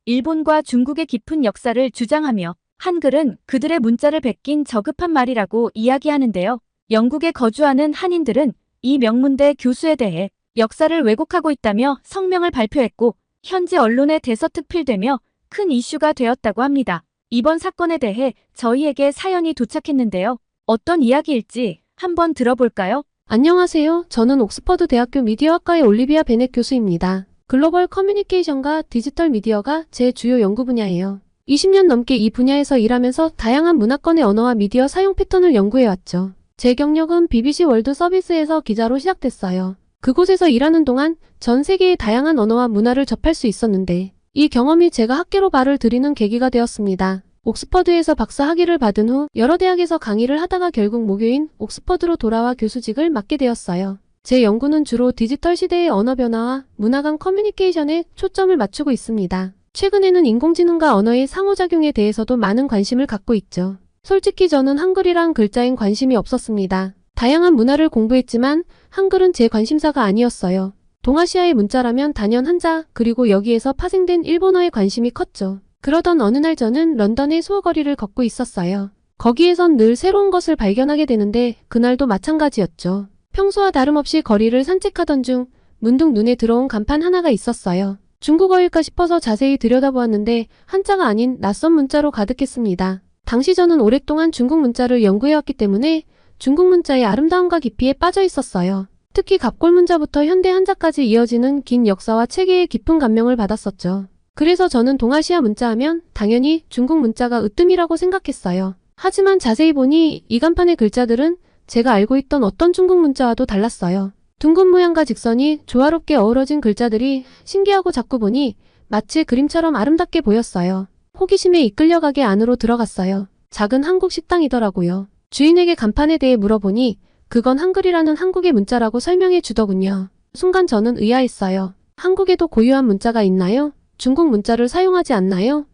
일본과 중국의 깊은 역사를 주장하며 한글은 그들의 문자를 베낀 저급한 말이라고 이야기하는데요. 영국에 거주하는 한인들은 이 명문대 교수에 대해 역사를 왜곡하고 있다며 성명을 발표했고 현지 언론에 대서특필되며 큰 이슈가 되었다고 합니다. 이번 사건에 대해 저희에게 사연이 도착했는데요. 어떤 이야기일지 한번 들어볼까요? 안녕하세요. 저는 옥스퍼드 대학교 미디어학과의 올리비아 베넷 교수입니다. 글로벌 커뮤니케이션과 디지털 미디어가 제 주요 연구 분야예요. 20년 넘게 이 분야에서 일하면서 다양한 문화권의 언어와 미디어 사용 패턴을 연구해왔죠. 제 경력은 BBC 월드 서비스에서 기자로 시작됐어요. 그곳에서 일하는 동안 전 세계의 다양한 언어와 문화를 접할 수 있었는데 이 경험이 제가 학계로 발을 들이는 계기가 되었습니다. 옥스퍼드에서 박사 학위를 받은 후 여러 대학에서 강의를 하다가 결국 모교인 옥스퍼드로 돌아와 교수직을 맡게 되었어요. 제 연구는 주로 디지털 시대의 언어 변화와 문화 간 커뮤니케이션에 초점을 맞추고 있습니다. 최근에는 인공지능과 언어의 상호작용에 대해서도 많은 관심을 갖고 있죠. 솔직히 저는 한글이란 글자엔 관심이 없었습니다. 다양한 문화를 공부했지만 한글은 제 관심사가 아니었어요. 동아시아의 문자라면 단연 한자, 그리고 여기에서 파생된 일본어에 관심이 컸죠. 그러던 어느 날 저는 런던의 수호거리를 걷고 있었어요. 거기에선 늘 새로운 것을 발견하게 되는데 그날도 마찬가지였죠. 평소와 다름없이 거리를 산책하던 중 문득 눈에 들어온 간판 하나가 있었어요. 중국어일까 싶어서 자세히 들여다보았는데 한자가 아닌 낯선 문자로 가득했습니다. 당시 저는 오랫동안 중국 문자를 연구해왔기 때문에 중국 문자의 아름다움과 깊이에 빠져 있었어요. 특히 갑골 문자부터 현대 한자까지 이어지는 긴 역사와 체계에 깊은 감명을 받았었죠. 그래서 저는 동아시아 문자 하면 당연히 중국 문자가 으뜸이라고 생각했어요. 하지만 자세히 보니 이 간판의 글자들은 제가 알고 있던 어떤 중국 문자와도 달랐어요. 둥근 모양과 직선이 조화롭게 어우러진 글자들이 신기하고 자꾸 보니 마치 그림처럼 아름답게 보였어요. 호기심에 이끌려가게 안으로 들어갔어요. 작은 한국 식당이더라고요. 주인에게 간판에 대해 물어보니 그건 한글이라는 한국의 문자라고 설명해 주더군요. 순간 저는 의아했어요. 한국에도 고유한 문자가 있나요? 중국 문자를 사용하지 않나요?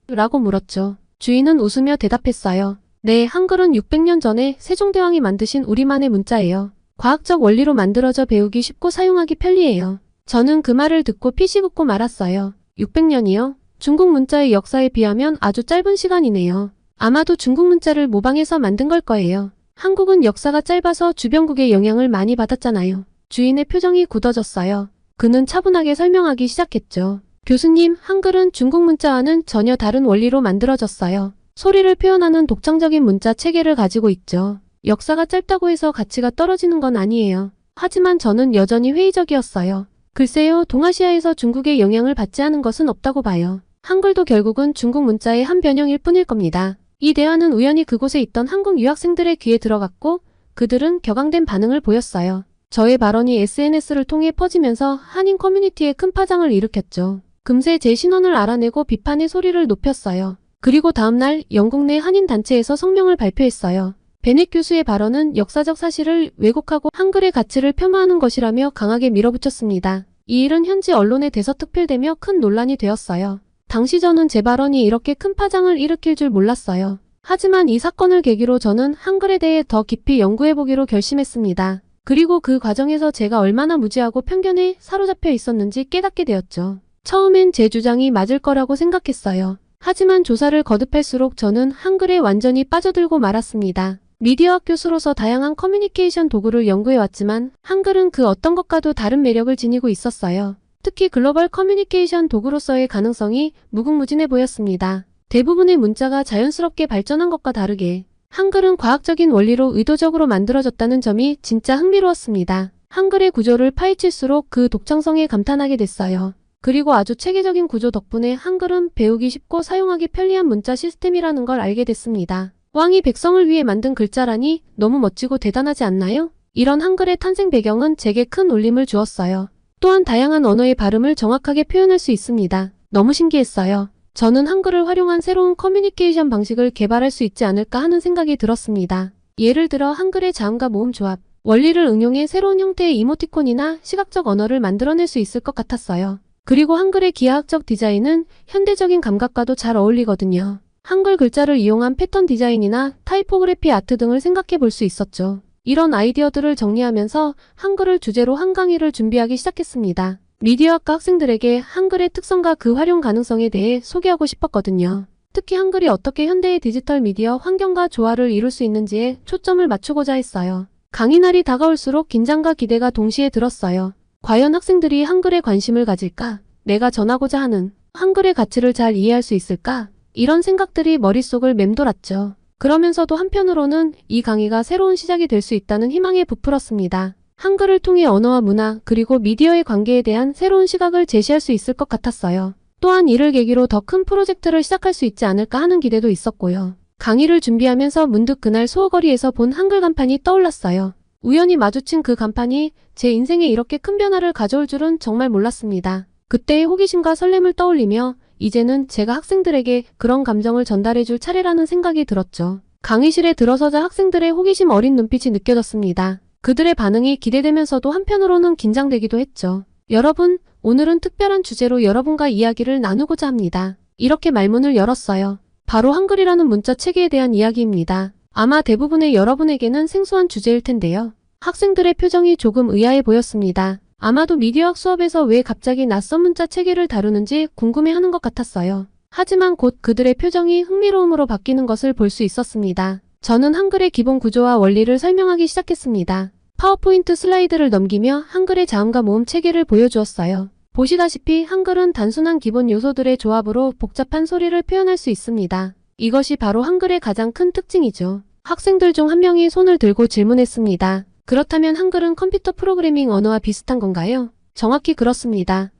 라고 물었죠. 주인은 웃으며 대답했어요. 네, 한글은 600년 전에 세종대왕이 만드신 우리만의 문자예요. 과학적 원리로 만들어져 배우기 쉽고 사용하기 편리해요. 저는 그 말을 듣고 피식 웃고 말았어요. 600년이요? 중국 문자의 역사에 비하면 아주 짧은 시간이네요. 아마도 중국 문자를 모방해서 만든 걸 거예요. 한국은 역사가 짧아서 주변국의 영향을 많이 받았잖아요. 주인의 표정이 굳어졌어요. 그는 차분하게 설명하기 시작했죠. 교수님, 한글은 중국 문자와는 전혀 다른 원리로 만들어졌어요. 소리를 표현하는 독창적인 문자 체계를 가지고 있죠. 역사가 짧다고 해서 가치가 떨어지는 건 아니에요. 하지만 저는 여전히 회의적이었어요. 글쎄요, 동아시아에서 중국의 영향을 받지 않은 것은 없다고 봐요. 한글도 결국은 중국 문자의 한 변형일 뿐일 겁니다. 이 대화는 우연히 그곳에 있던 한국 유학생들의 귀에 들어갔고 그들은 격앙된 반응을 보였어요. 저의 발언이 SNS를 통해 퍼지면서 한인 커뮤니티에 큰 파장을 일으켰죠. 금세 제 신원을 알아내고 비판의 소리를 높였어요. 그리고 다음날 영국 내 한인 단체에서 성명을 발표했어요. 베넷 교수의 발언은 역사적 사실을 왜곡하고 한글의 가치를 폄하하는 것이라며 강하게 밀어붙였습니다. 이 일은 현지 언론에 대서특필되며 큰 논란이 되었어요. 당시 저는 제 발언이 이렇게 큰 파장을 일으킬 줄 몰랐어요. 하지만 이 사건을 계기로 저는 한글에 대해 더 깊이 연구해보기로 결심했습니다. 그리고 그 과정에서 제가 얼마나 무지하고 편견에 사로잡혀 있었는지 깨닫게 되었죠. 처음엔 제 주장이 맞을 거라고 생각했어요. 하지만 조사를 거듭할수록 저는 한글에 완전히 빠져들고 말았습니다. 미디어학 교수로서 다양한 커뮤니케이션 도구를 연구해왔지만 한글은 그 어떤 것과도 다른 매력을 지니고 있었어요. 특히 글로벌 커뮤니케이션 도구로서의 가능성이 무궁무진해 보였습니다. 대부분의 문자가 자연스럽게 발전한 것과 다르게 한글은 과학적인 원리로 의도적으로 만들어졌다는 점이 진짜 흥미로웠습니다. 한글의 구조를 파헤칠수록 그 독창성에 감탄하게 됐어요. 그리고 아주 체계적인 구조 덕분에 한글은 배우기 쉽고 사용하기 편리한 문자 시스템이라는 걸 알게 됐습니다. 왕이 백성을 위해 만든 글자라니 너무 멋지고 대단하지 않나요? 이런 한글의 탄생 배경은 제게 큰 울림을 주었어요. 또한 다양한 언어의 발음을 정확하게 표현할 수 있습니다. 너무 신기했어요. 저는 한글을 활용한 새로운 커뮤니케이션 방식을 개발할 수 있지 않을까 하는 생각이 들었습니다. 예를 들어 한글의 자음과 모음 조합, 원리를 응용해 새로운 형태의 이모티콘이나 시각적 언어를 만들어낼 수 있을 것 같았어요. 그리고 한글의 기하학적 디자인은 현대적인 감각과도 잘 어울리거든요. 한글 글자를 이용한 패턴 디자인이나 타이포그래피 아트 등을 생각해 볼 수 있었죠. 이런 아이디어들을 정리하면서 한글을 주제로 한 강의를 준비하기 시작했습니다. 미디어학과 학생들에게 한글의 특성과 그 활용 가능성에 대해 소개하고 싶었거든요. 특히 한글이 어떻게 현대의 디지털 미디어 환경과 조화를 이룰 수 있는지에 초점을 맞추고자 했어요. 강의 날이 다가올수록 긴장과 기대가 동시에 들었어요. 과연 학생들이 한글에 관심을 가질까? 내가 전하고자 하는 한글의 가치를 잘 이해할 수 있을까? 이런 생각들이 머릿속을 맴돌았죠. 그러면서도 한편으로는 이 강의가 새로운 시작이 될 수 있다는 희망에 부풀었습니다. 한글을 통해 언어와 문화 그리고 미디어의 관계에 대한 새로운 시각을 제시할 수 있을 것 같았어요. 또한 이를 계기로 더 큰 프로젝트를 시작할 수 있지 않을까 하는 기대도 있었고요. 강의를 준비하면서 문득 그날 소호거리에서 본 한글 간판이 떠올랐어요. 우연히 마주친 그 간판이 제 인생에 이렇게 큰 변화를 가져올 줄은 정말 몰랐습니다. 그때의 호기심과 설렘을 떠올리며 이제는 제가 학생들에게 그런 감정을 전달해줄 차례라는 생각이 들었죠. 강의실에 들어서자 학생들의 호기심 어린 눈빛이 느껴졌습니다. 그들의 반응이 기대되면서도 한편으로는 긴장되기도 했죠. 여러분, 오늘은 특별한 주제로 여러분과 이야기를 나누고자 합니다. 이렇게 말문을 열었어요. 바로 한글이라는 문자 체계에 대한 이야기입니다. 아마 대부분의 여러분에게는 생소한 주제일 텐데요. 학생들의 표정이 조금 의아해 보였습니다. 아마도 미디어학 수업에서 왜 갑자기 낯선 문자 체계를 다루는지 궁금해하는 것 같았어요. 하지만 곧 그들의 표정이 흥미로움으로 바뀌는 것을 볼 수 있었습니다. 저는 한글의 기본 구조와 원리를 설명하기 시작했습니다. 파워포인트 슬라이드를 넘기며 한글의 자음과 모음 체계를 보여주었어요. 보시다시피 한글은 단순한 기본 요소들의 조합으로 복잡한 소리를 표현할 수 있습니다. 이것이 바로 한글의 가장 큰 특징이죠. 학생들 중 한 명이 손을 들고 질문했습니다. 그렇다면 한글은 컴퓨터 프로그래밍 언어와 비슷한 건가요? 정확히 그렇습니다.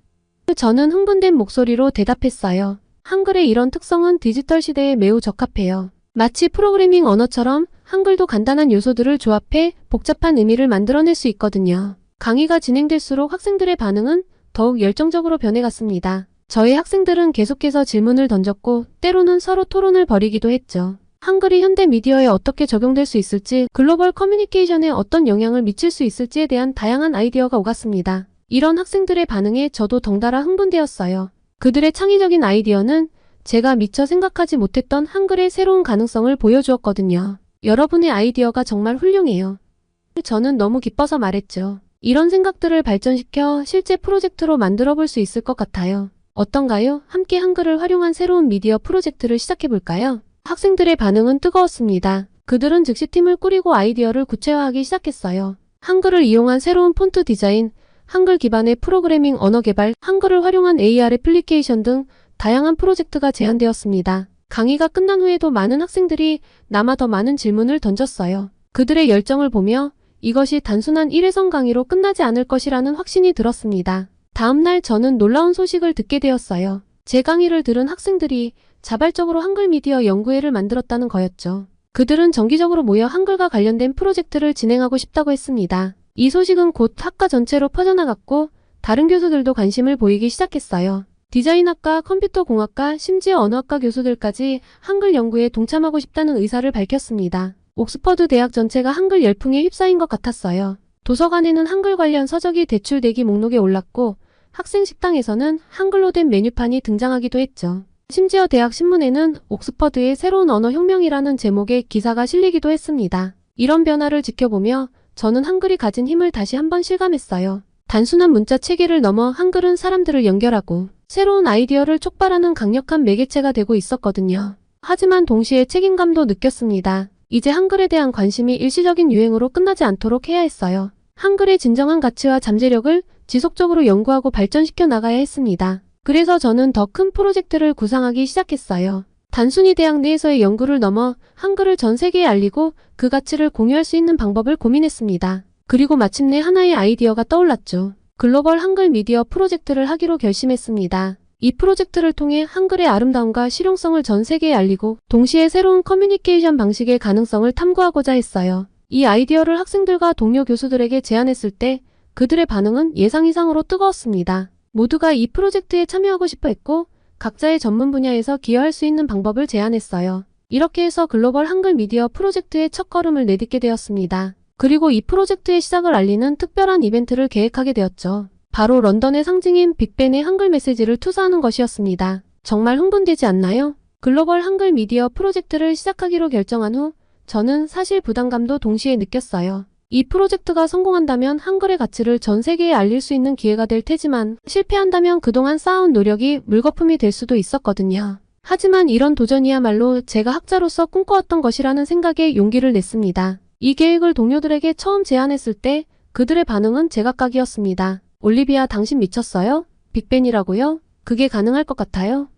저는 흥분된 목소리로 대답했어요. 한글의 이런 특성은 디지털 시대에 매우 적합해요. 마치 프로그래밍 언어처럼 한글도 간단한 요소들을 조합해 복잡한 의미를 만들어낼 수 있거든요. 강의가 진행될수록 학생들의 반응은 더욱 열정적으로 변해갔습니다. 저희 학생들은 계속해서 질문을 던졌고 때로는 서로 토론을 벌이기도 했죠. 한글이 현대 미디어에 어떻게 적용될 수 있을지, 글로벌 커뮤니케이션에 어떤 영향을 미칠 수 있을지에 대한 다양한 아이디어가 오갔습니다. 이런 학생들의 반응에 저도 덩달아 흥분되었어요. 그들의 창의적인 아이디어는 제가 미처 생각하지 못했던 한글의 새로운 가능성을 보여주었거든요. 여러분의 아이디어가 정말 훌륭해요. 저는 너무 기뻐서 말했죠. 이런 생각들을 발전시켜 실제 프로젝트로 만들어 볼 수 있을 것 같아요. 어떤가요? 함께 한글을 활용한 새로운 미디어 프로젝트를 시작해볼까요? 학생들의 반응은 뜨거웠습니다. 그들은 즉시 팀을 꾸리고 아이디어를 구체화하기 시작했어요. 한글을 이용한 새로운 폰트 디자인, 한글 기반의 프로그래밍 언어 개발, 한글을 활용한 AR 애플리케이션 등 다양한 프로젝트가 제안되었습니다. 강의가 끝난 후에도 많은 학생들이 남아 더 많은 질문을 던졌어요. 그들의 열정을 보며 이것이 단순한 일회성 강의로 끝나지 않을 것이라는 확신이 들었습니다. 다음날 저는 놀라운 소식을 듣게 되었어요. 제 강의를 들은 학생들이 자발적으로 한글 미디어 연구회를 만들었다는 거였죠. 그들은 정기적으로 모여 한글과 관련된 프로젝트를 진행하고 싶다고 했습니다. 이 소식은 곧 학과 전체로 퍼져나갔고 다른 교수들도 관심을 보이기 시작했어요. 디자인학과, 컴퓨터공학과, 심지어 언어학과 교수들까지 한글 연구에 동참하고 싶다는 의사를 밝혔습니다. 옥스퍼드 대학 전체가 한글 열풍에 휩싸인 것 같았어요. 도서관에는 한글 관련 서적이 대출대기 목록에 올랐고 학생 식당에서는 한글로 된 메뉴판이 등장하기도 했죠. 심지어 대학 신문에는 옥스퍼드의 새로운 언어 혁명이라는 제목의 기사가 실리기도 했습니다. 이런 변화를 지켜보며 저는 한글이 가진 힘을 다시 한번 실감했어요. 단순한 문자 체계를 넘어 한글은 사람들을 연결하고 새로운 아이디어를 촉발하는 강력한 매개체가 되고 있었거든요. 하지만 동시에 책임감도 느꼈습니다. 이제 한글에 대한 관심이 일시적인 유행으로 끝나지 않도록 해야 했어요. 한글의 진정한 가치와 잠재력을 지속적으로 연구하고 발전시켜 나가야 했습니다. 그래서 저는 더 큰 프로젝트를 구상하기 시작했어요. 단순히 대학 내에서의 연구를 넘어 한글을 전 세계에 알리고 그 가치를 공유할 수 있는 방법을 고민했습니다. 그리고 마침내 하나의 아이디어가 떠올랐죠. 글로벌 한글 미디어 프로젝트를 하기로 결심했습니다. 이 프로젝트를 통해 한글의 아름다움과 실용성을 전 세계에 알리고 동시에 새로운 커뮤니케이션 방식의 가능성을 탐구하고자 했어요. 이 아이디어를 학생들과 동료 교수들에게 제안했을 때 그들의 반응은 예상 이상으로 뜨거웠습니다. 모두가 이 프로젝트에 참여하고 싶어 했고 각자의 전문 분야에서 기여할 수 있는 방법을 제안했어요. 이렇게 해서 글로벌 한글 미디어 프로젝트의 첫걸음을 내딛게 되었습니다. 그리고 이 프로젝트의 시작을 알리는 특별한 이벤트를 계획하게 되었죠. 바로 런던의 상징인 빅벤의 한글 메시지를 투사하는 것이었습니다. 정말 흥분되지 않나요? 글로벌 한글 미디어 프로젝트를 시작하기로 결정한 후 저는 사실 부담감도 동시에 느꼈어요. 이 프로젝트가 성공한다면 한글의 가치를 전 세계에 알릴 수 있는 기회가 될 테지만 실패한다면 그동안 쌓아온 노력이 물거품이 될 수도 있었거든요. 하지만 이런 도전이야말로 제가 학자로서 꿈꿔왔던 것이라는 생각에 용기를 냈습니다. 이 계획을 동료들에게 처음 제안했을 때 그들의 반응은 제각각이었습니다. 올리비아, 당신 미쳤어요? 빅벤이라고요? 그게 가능할 것 같아요?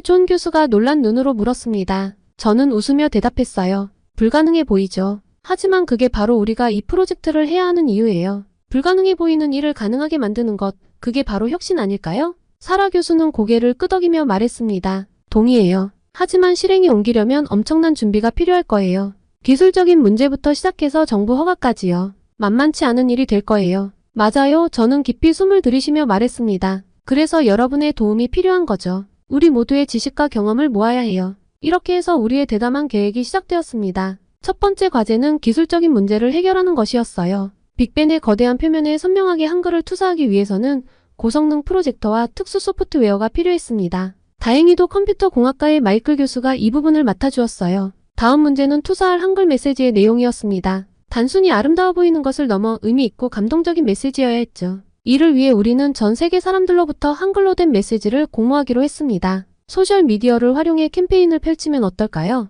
존 교수가 놀란 눈으로 물었습니다. 저는 웃으며 대답했어요. 불가능해 보이죠. 하지만 그게 바로 우리가 이 프로젝트를 해야 하는 이유예요. 불가능해 보이는 일을 가능하게 만드는 것, 그게 바로 혁신 아닐까요? 사라 교수는 고개를 끄덕이며 말했습니다. 동의해요. 하지만 실행에 옮기려면 엄청난 준비가 필요할 거예요. 기술적인 문제부터 시작해서 정부 허가까지요. 만만치 않은 일이 될 거예요. 맞아요. 저는 깊이 숨을 들이쉬며 말했습니다. 그래서 여러분의 도움이 필요한 거죠. 우리 모두의 지식과 경험을 모아야 해요. 이렇게 해서 우리의 대담한 계획이 시작되었습니다. 첫 번째 과제는 기술적인 문제를 해결하는 것이었어요. 빅벤의 거대한 표면에 선명하게 한글을 투사하기 위해서는 고성능 프로젝터와 특수 소프트웨어가 필요했습니다. 다행히도 컴퓨터 공학과의 마이클 교수가 이 부분을 맡아주었어요. 다음 문제는 투사할 한글 메시지의 내용이었습니다. 단순히 아름다워 보이는 것을 넘어 의미 있고 감동적인 메시지여야 했죠. 이를 위해 우리는 전 세계 사람들로부터 한글로 된 메시지를 공모하기로 했습니다. 소셜미디어를 활용해 캠페인을 펼치면 어떨까요?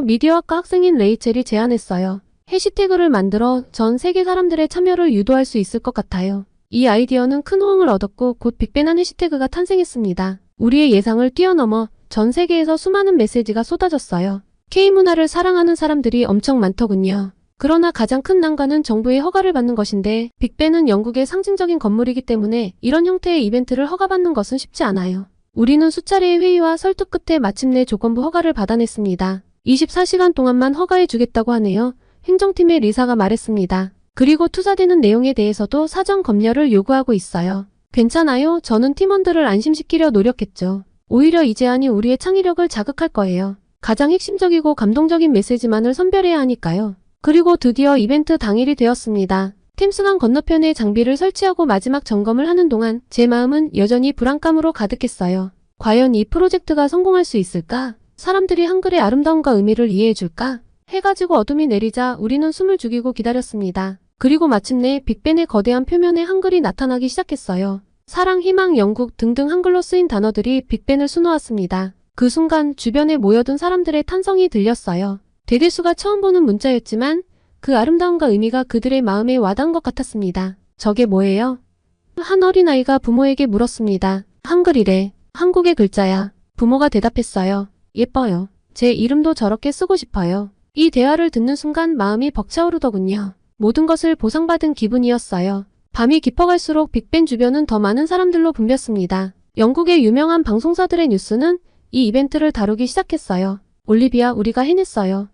미디어학과 학생인 레이첼이 제안했어요. 해시태그를 만들어 전 세계 사람들의 참여를 유도할 수 있을 것 같아요. 이 아이디어는 큰 호응을 얻었고 곧 빅벤한 해시태그가 탄생했습니다. 우리의 예상을 뛰어넘어 전 세계에서 수많은 메시지가 쏟아졌어요. K문화를 사랑하는 사람들이 엄청 많더군요. 그러나 가장 큰 난관은 정부의 허가를 받는 것인데 빅벤은 영국의 상징적인 건물이기 때문에 이런 형태의 이벤트를 허가받는 것은 쉽지 않아요. 우리는 수차례의 회의와 설득 끝에 마침내 조건부 허가를 받아냈습니다. 24시간 동안만 허가해 주겠다고 하네요. 행정팀의 리사가 말했습니다. 그리고 투자되는 내용에 대해서도 사전 검열을 요구하고 있어요. 괜찮아요. 저는 팀원들을 안심시키려 노력했죠. 오히려 이 제안이 우리의 창의력을 자극할 거예요. 가장 핵심적이고 감동적인 메시지만을 선별해야 하니까요. 그리고 드디어 이벤트 당일이 되었습니다. 템스강 건너편에 장비를 설치하고 마지막 점검을 하는 동안 제 마음은 여전히 불안감으로 가득했어요. 과연 이 프로젝트가 성공할 수 있을까? 사람들이 한글의 아름다움과 의미를 이해해줄까? 해가 지고 어둠이 내리자 우리는 숨을 죽이고 기다렸습니다. 그리고 마침내 빅벤의 거대한 표면에 한글이 나타나기 시작했어요. 사랑, 희망, 영국 등등 한글로 쓰인 단어들이 빅벤을 수놓았습니다. 그 순간 주변에 모여든 사람들의 탄성이 들렸어요. 대대수가 처음 보는 문자였지만 그 아름다움과 의미가 그들의 마음에 와닿은 것 같았습니다. 저게 뭐예요? 한 어린아이가 부모에게 물었습니다. 한글이래. 한국의 글자야. 부모가 대답했어요. 예뻐요. 제 이름도 저렇게 쓰고 싶어요. 이 대화를 듣는 순간 마음이 벅차오르더군요. 모든 것을 보상받은 기분이었어요. 밤이 깊어갈수록 빅벤 주변은 더 많은 사람들로 붐볐습니다. 영국의 유명한 방송사들의 뉴스는 이 이벤트를 다루기 시작했어요. 올리비아, 우리가 해냈어요.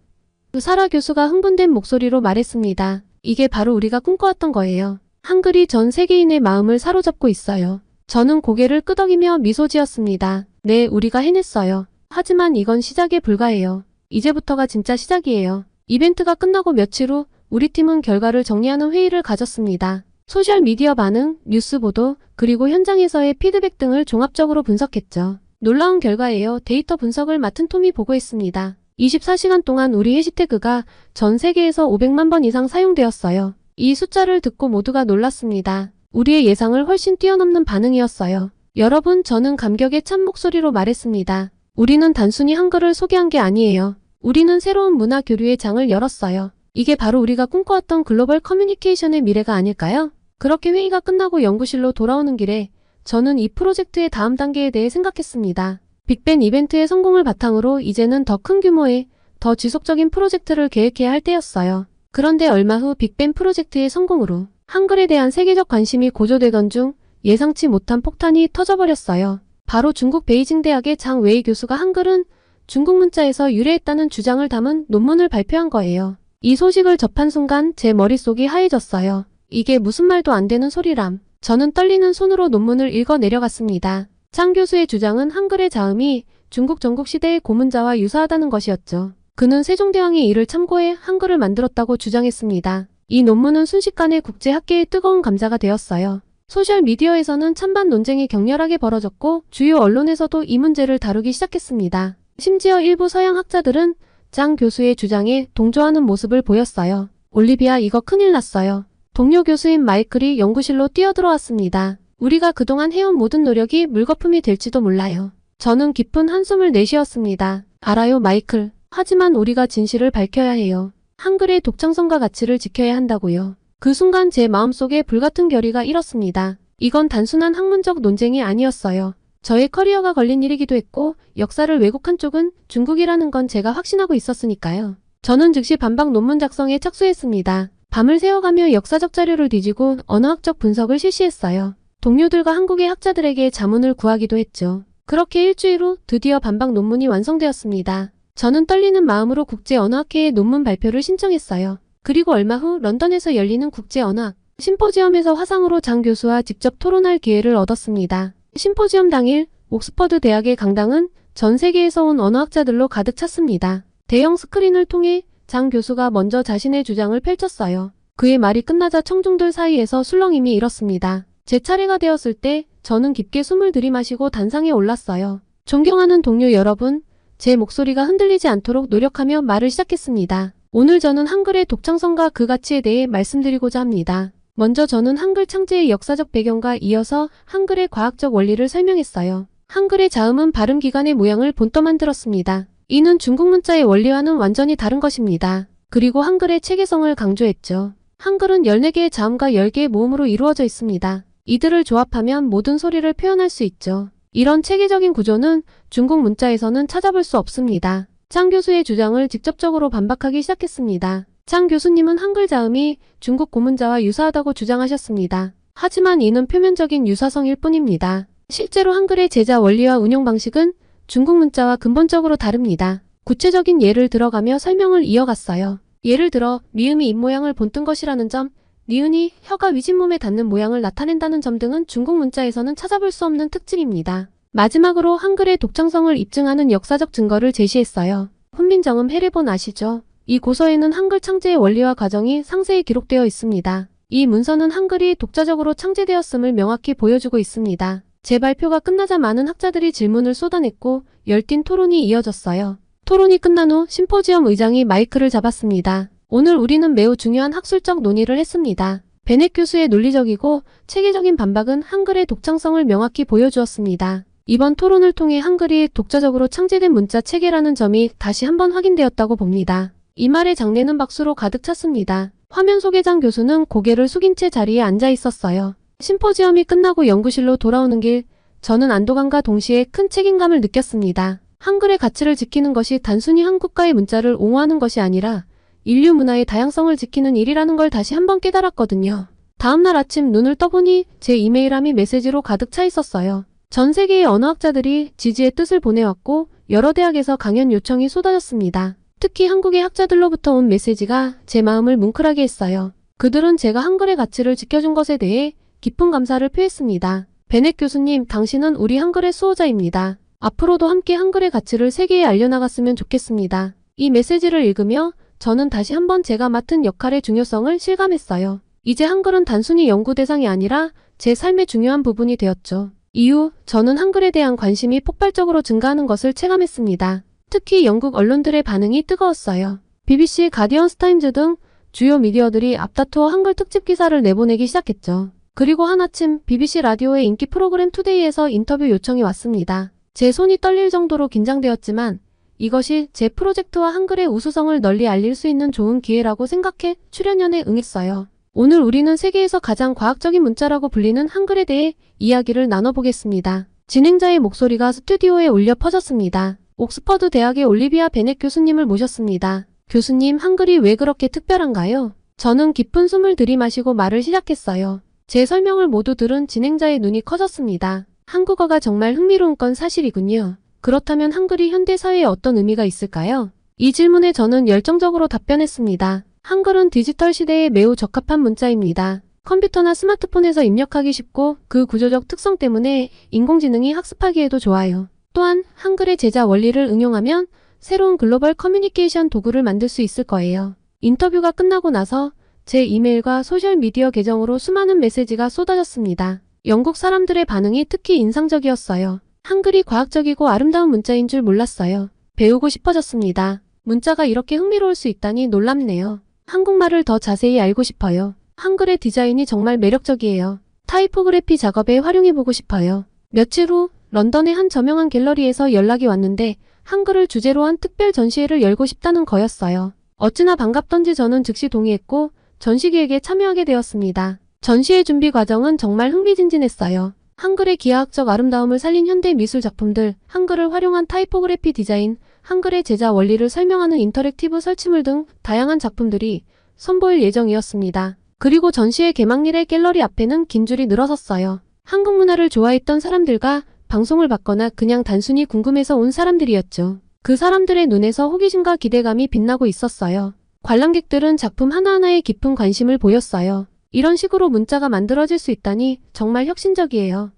사라 교수가 흥분된 목소리로 말했습니다. 이게 바로 우리가 꿈꿔왔던 거예요. 한글이 전 세계인의 마음을 사로잡고 있어요. 저는 고개를 끄덕이며 미소 지었습니다. 네, 우리가 해냈어요. 하지만 이건 시작에 불과해요. 이제부터가 진짜 시작이에요. 이벤트가 끝나고 며칠 후 우리 팀은 결과를 정리하는 회의를 가졌습니다. 소셜미디어 반응, 뉴스 보도, 그리고 현장에서의 피드백 등을 종합적으로 분석했죠. 놀라운 결과예요. 데이터 분석을 맡은 톰이 보고했습니다. 24시간 동안 우리 해시태그가 전 세계에서 500만 번 이상 사용되었어요. 이 숫자를 듣고 모두가 놀랐습니다. 우리의 예상을 훨씬 뛰어넘는 반응이었어요. 여러분, 저는 감격에 찬 목소리로 말했습니다. 우리는 단순히 한글을 소개한 게 아니에요. 우리는 새로운 문화 교류의 장을 열었어요. 이게 바로 우리가 꿈꿔왔던 글로벌 커뮤니케이션의 미래가 아닐까요? 그렇게 회의가 끝나고 연구실로 돌아오는 길에 저는 이 프로젝트의 다음 단계에 대해 생각했습니다. 빅벤 이벤트의 성공을 바탕으로 이제는 더 큰 규모의, 더 지속적인 프로젝트를 계획해야 할 때였어요. 그런데 얼마 후 빅벤 프로젝트의 성공으로 한글에 대한 세계적 관심이 고조되던 중 예상치 못한 폭탄이 터져버렸어요. 바로 중국 베이징 대학의 장 웨이 교수가 한글은 중국 문자에서 유래했다는 주장을 담은 논문을 발표한 거예요. 이 소식을 접한 순간 제 머릿속이 하얘졌어요. 이게 무슨 말도 안 되는 소리람. 저는 떨리는 손으로 논문을 읽어 내려갔습니다. 장 교수의 주장은 한글의 자음이 중국 전국시대의 고문자와 유사하다는 것이었죠. 그는 세종대왕의 일을 참고해 한글을 만들었다고 주장했습니다. 이 논문은 순식간에 국제학계의 뜨거운 감자가 되었어요. 소셜미디어에서는 찬반 논쟁이 격렬하게 벌어졌고 주요 언론에서도 이 문제를 다루기 시작했습니다. 심지어 일부 서양 학자들은 장 교수의 주장에 동조하는 모습을 보였어요. 올리비아, 이거 큰일 났어요. 동료 교수인 마이클이 연구실로 뛰어들어왔습니다. 우리가 그동안 해온 모든 노력이 물거품이 될지도 몰라요. 저는 깊은 한숨을 내쉬었습니다. 알아요, 마이클. 하지만 우리가 진실을 밝혀야 해요. 한글의 독창성과 가치를 지켜야 한다고요. 그 순간 제 마음속에 불같은 결의가 일었습니다. 이건 단순한 학문적 논쟁이 아니었어요. 저의 커리어가 걸린 일이기도 했고 역사를 왜곡한 쪽은 중국이라는 건 제가 확신하고 있었으니까요. 저는 즉시 반박 논문 작성에 착수했습니다. 밤을 새워가며 역사적 자료를 뒤지고 언어학적 분석을 실시했어요. 동료들과 한국의 학자들에게 자문을 구하기도 했죠. 그렇게 일주일 후 드디어 반박 논문이 완성되었습니다. 저는 떨리는 마음으로 국제언어학회에 논문 발표를 신청했어요. 그리고 얼마 후 런던에서 열리는 국제언어학 심포지엄에서 화상으로 장 교수와 직접 토론할 기회를 얻었습니다. 심포지엄 당일 옥스퍼드 대학의 강당은 전 세계에서 온 언어학자들로 가득 찼습니다. 대형 스크린을 통해 장 교수가 먼저 자신의 주장을 펼쳤어요. 그의 말이 끝나자 청중들 사이에서 술렁임이 일었습니다. 제 차례가 되었을 때 저는 깊게 숨을 들이마시고 단상에 올랐어요. 존경하는 동료 여러분, 제 목소리가 흔들리지 않도록 노력하며 말을 시작했습니다. 오늘 저는 한글의 독창성과 그 가치에 대해 말씀드리고자 합니다. 먼저 저는 한글 창제의 역사적 배경과 이어서 한글의 과학적 원리를 설명했어요. 한글의 자음은 발음 기관의 모양을 본떠 만들었습니다. 이는 중국 문자의 원리와는 완전히 다른 것입니다. 그리고 한글의 체계성을 강조했죠. 한글은 14개의 자음과 10개의 모음으로 이루어져 있습니다. 이들을 조합하면 모든 소리를 표현할 수 있죠. 이런 체계적인 구조는 중국 문자에서는 찾아볼 수 없습니다. 장 교수의 주장을 직접적으로 반박하기 시작했습니다. 장 교수님은 한글 자음이 중국 고문자와 유사하다고 주장하셨습니다. 하지만 이는 표면적인 유사성일 뿐입니다. 실제로 한글의 제자 원리와 운용 방식은 중국 문자와 근본적으로 다릅니다. 구체적인 예를 들어가며 설명을 이어갔어요. 예를 들어 미음이 입모양을 본뜬 것이라는 점, 니은이 혀가 위진몸에 닿는 모양을 나타낸다는 점 등은 중국 문자에서는 찾아볼 수 없는 특징입니다. 마지막으로 한글의 독창성을 입증하는 역사적 증거를 제시했어요. 훈민정음 해례본 아시죠? 이 고서에는 한글 창제의 원리와 과정이 상세히 기록되어 있습니다. 이 문서는 한글이 독자적으로 창제되었음을 명확히 보여주고 있습니다. 제 발표가 끝나자 많은 학자들이 질문을 쏟아냈고 열띤 토론이 이어졌어요. 토론이 끝난 후 심포지엄 의장이 마이크를 잡았습니다. 오늘 우리는 매우 중요한 학술적 논의를 했습니다. 베넷 교수의 논리적이고 체계적인 반박은 한글의 독창성을 명확히 보여주었습니다. 이번 토론을 통해 한글이 독자적으로 창제된 문자 체계라는 점이 다시 한번 확인되었다고 봅니다. 이 말에 장내는 박수로 가득 찼습니다. 화면 속의 장 교수는 고개를 숙인 채 자리에 앉아 있었어요. 심포지엄이 끝나고 연구실로 돌아오는 길, 저는 안도감과 동시에 큰 책임감을 느꼈습니다. 한글의 가치를 지키는 것이 단순히 한 국가의 문자를 옹호하는 것이 아니라 인류 문화의 다양성을 지키는 일이라는 걸 다시 한번 깨달았거든요. 다음날 아침 눈을 떠보니 제 이메일함이 메시지로 가득 차 있었어요. 전 세계의 언어학자들이 지지의 뜻을 보내왔고 여러 대학에서 강연 요청이 쏟아졌습니다. 특히 한국의 학자들로부터 온 메시지가 제 마음을 뭉클하게 했어요. 그들은 제가 한글의 가치를 지켜준 것에 대해 깊은 감사를 표했습니다. 베넷 교수님, 당신은 우리 한글의 수호자입니다. 앞으로도 함께 한글의 가치를 세계에 알려나갔으면 좋겠습니다. 이 메시지를 읽으며 저는 다시 한번 제가 맡은 역할의 중요성을 실감했어요. 이제 한글은 단순히 연구 대상이 아니라 제 삶의 중요한 부분이 되었죠. 이후 저는 한글에 대한 관심이 폭발적으로 증가하는 것을 체감했습니다. 특히 영국 언론들의 반응이 뜨거웠어요. BBC, 가디언, 타임즈 등 주요 미디어들이 앞다투어 한글 특집 기사를 내보내기 시작했죠. 그리고 한아침 BBC 라디오의 인기 프로그램 투데이에서 인터뷰 요청이 왔습니다. 제 손이 떨릴 정도로 긴장되었지만 이것이 제 프로젝트와 한글의 우수성을 널리 알릴 수 있는 좋은 기회라고 생각해 출연연에 응했어요. 오늘 우리는 세계에서 가장 과학적인 문자라고 불리는 한글에 대해 이야기를 나눠보겠습니다. 진행자의 목소리가 스튜디오에 울려 퍼졌습니다. 옥스퍼드 대학의 올리비아 베넷 교수님을 모셨습니다. 교수님, 한글이 왜 그렇게 특별한가요? 저는 깊은 숨을 들이마시고 말을 시작했어요. 제 설명을 모두 들은 진행자의 눈이 커졌습니다. 한국어가 정말 흥미로운 건 사실이군요. 그렇다면 한글이 현대 사회에 어떤 의미가 있을까요? 이 질문에 저는 열정적으로 답변했습니다. 한글은 디지털 시대에 매우 적합한 문자입니다. 컴퓨터나 스마트폰에서 입력하기 쉽고 그 구조적 특성 때문에 인공지능이 학습하기에도 좋아요. 또한 한글의 제자 원리를 응용하면 새로운 글로벌 커뮤니케이션 도구를 만들 수 있을 거예요. 인터뷰가 끝나고 나서 제 이메일과 소셜미디어 계정으로 수많은 메시지가 쏟아졌습니다. 영국 사람들의 반응이 특히 인상적이었어요. 한글이 과학적이고 아름다운 문자인 줄 몰랐어요. 배우고 싶어졌습니다. 문자가 이렇게 흥미로울 수 있다니 놀랍네요. 한국말을 더 자세히 알고 싶어요. 한글의 디자인이 정말 매력적이에요. 타이포그래피 작업에 활용해보고 싶어요. 며칠 후 런던의 한 저명한 갤러리에서 연락이 왔는데 한글을 주제로 한 특별 전시회를 열고 싶다는 거였어요. 어찌나 반갑던지 저는 즉시 동의했고 전시기획에 참여하게 되었습니다. 전시회 준비 과정은 정말 흥미진진했어요. 한글의 기하학적 아름다움을 살린 현대 미술 작품들, 한글을 활용한 타이포그래피 디자인, 한글의 제자 원리를 설명하는 인터랙티브 설치물 등 다양한 작품들이 선보일 예정이었습니다. 그리고 전시회 개막일에 갤러리 앞에는 긴 줄이 늘어섰어요. 한국 문화를 좋아했던 사람들과 방송을 봤거나 그냥 단순히 궁금해서 온 사람들이었죠. 그 사람들의 눈에서 호기심과 기대감이 빛나고 있었어요. 관람객들은 작품 하나하나에 깊은 관심을 보였어요. 이런 식으로 문자가 만들어질 수 있다니 정말 혁신적이에요.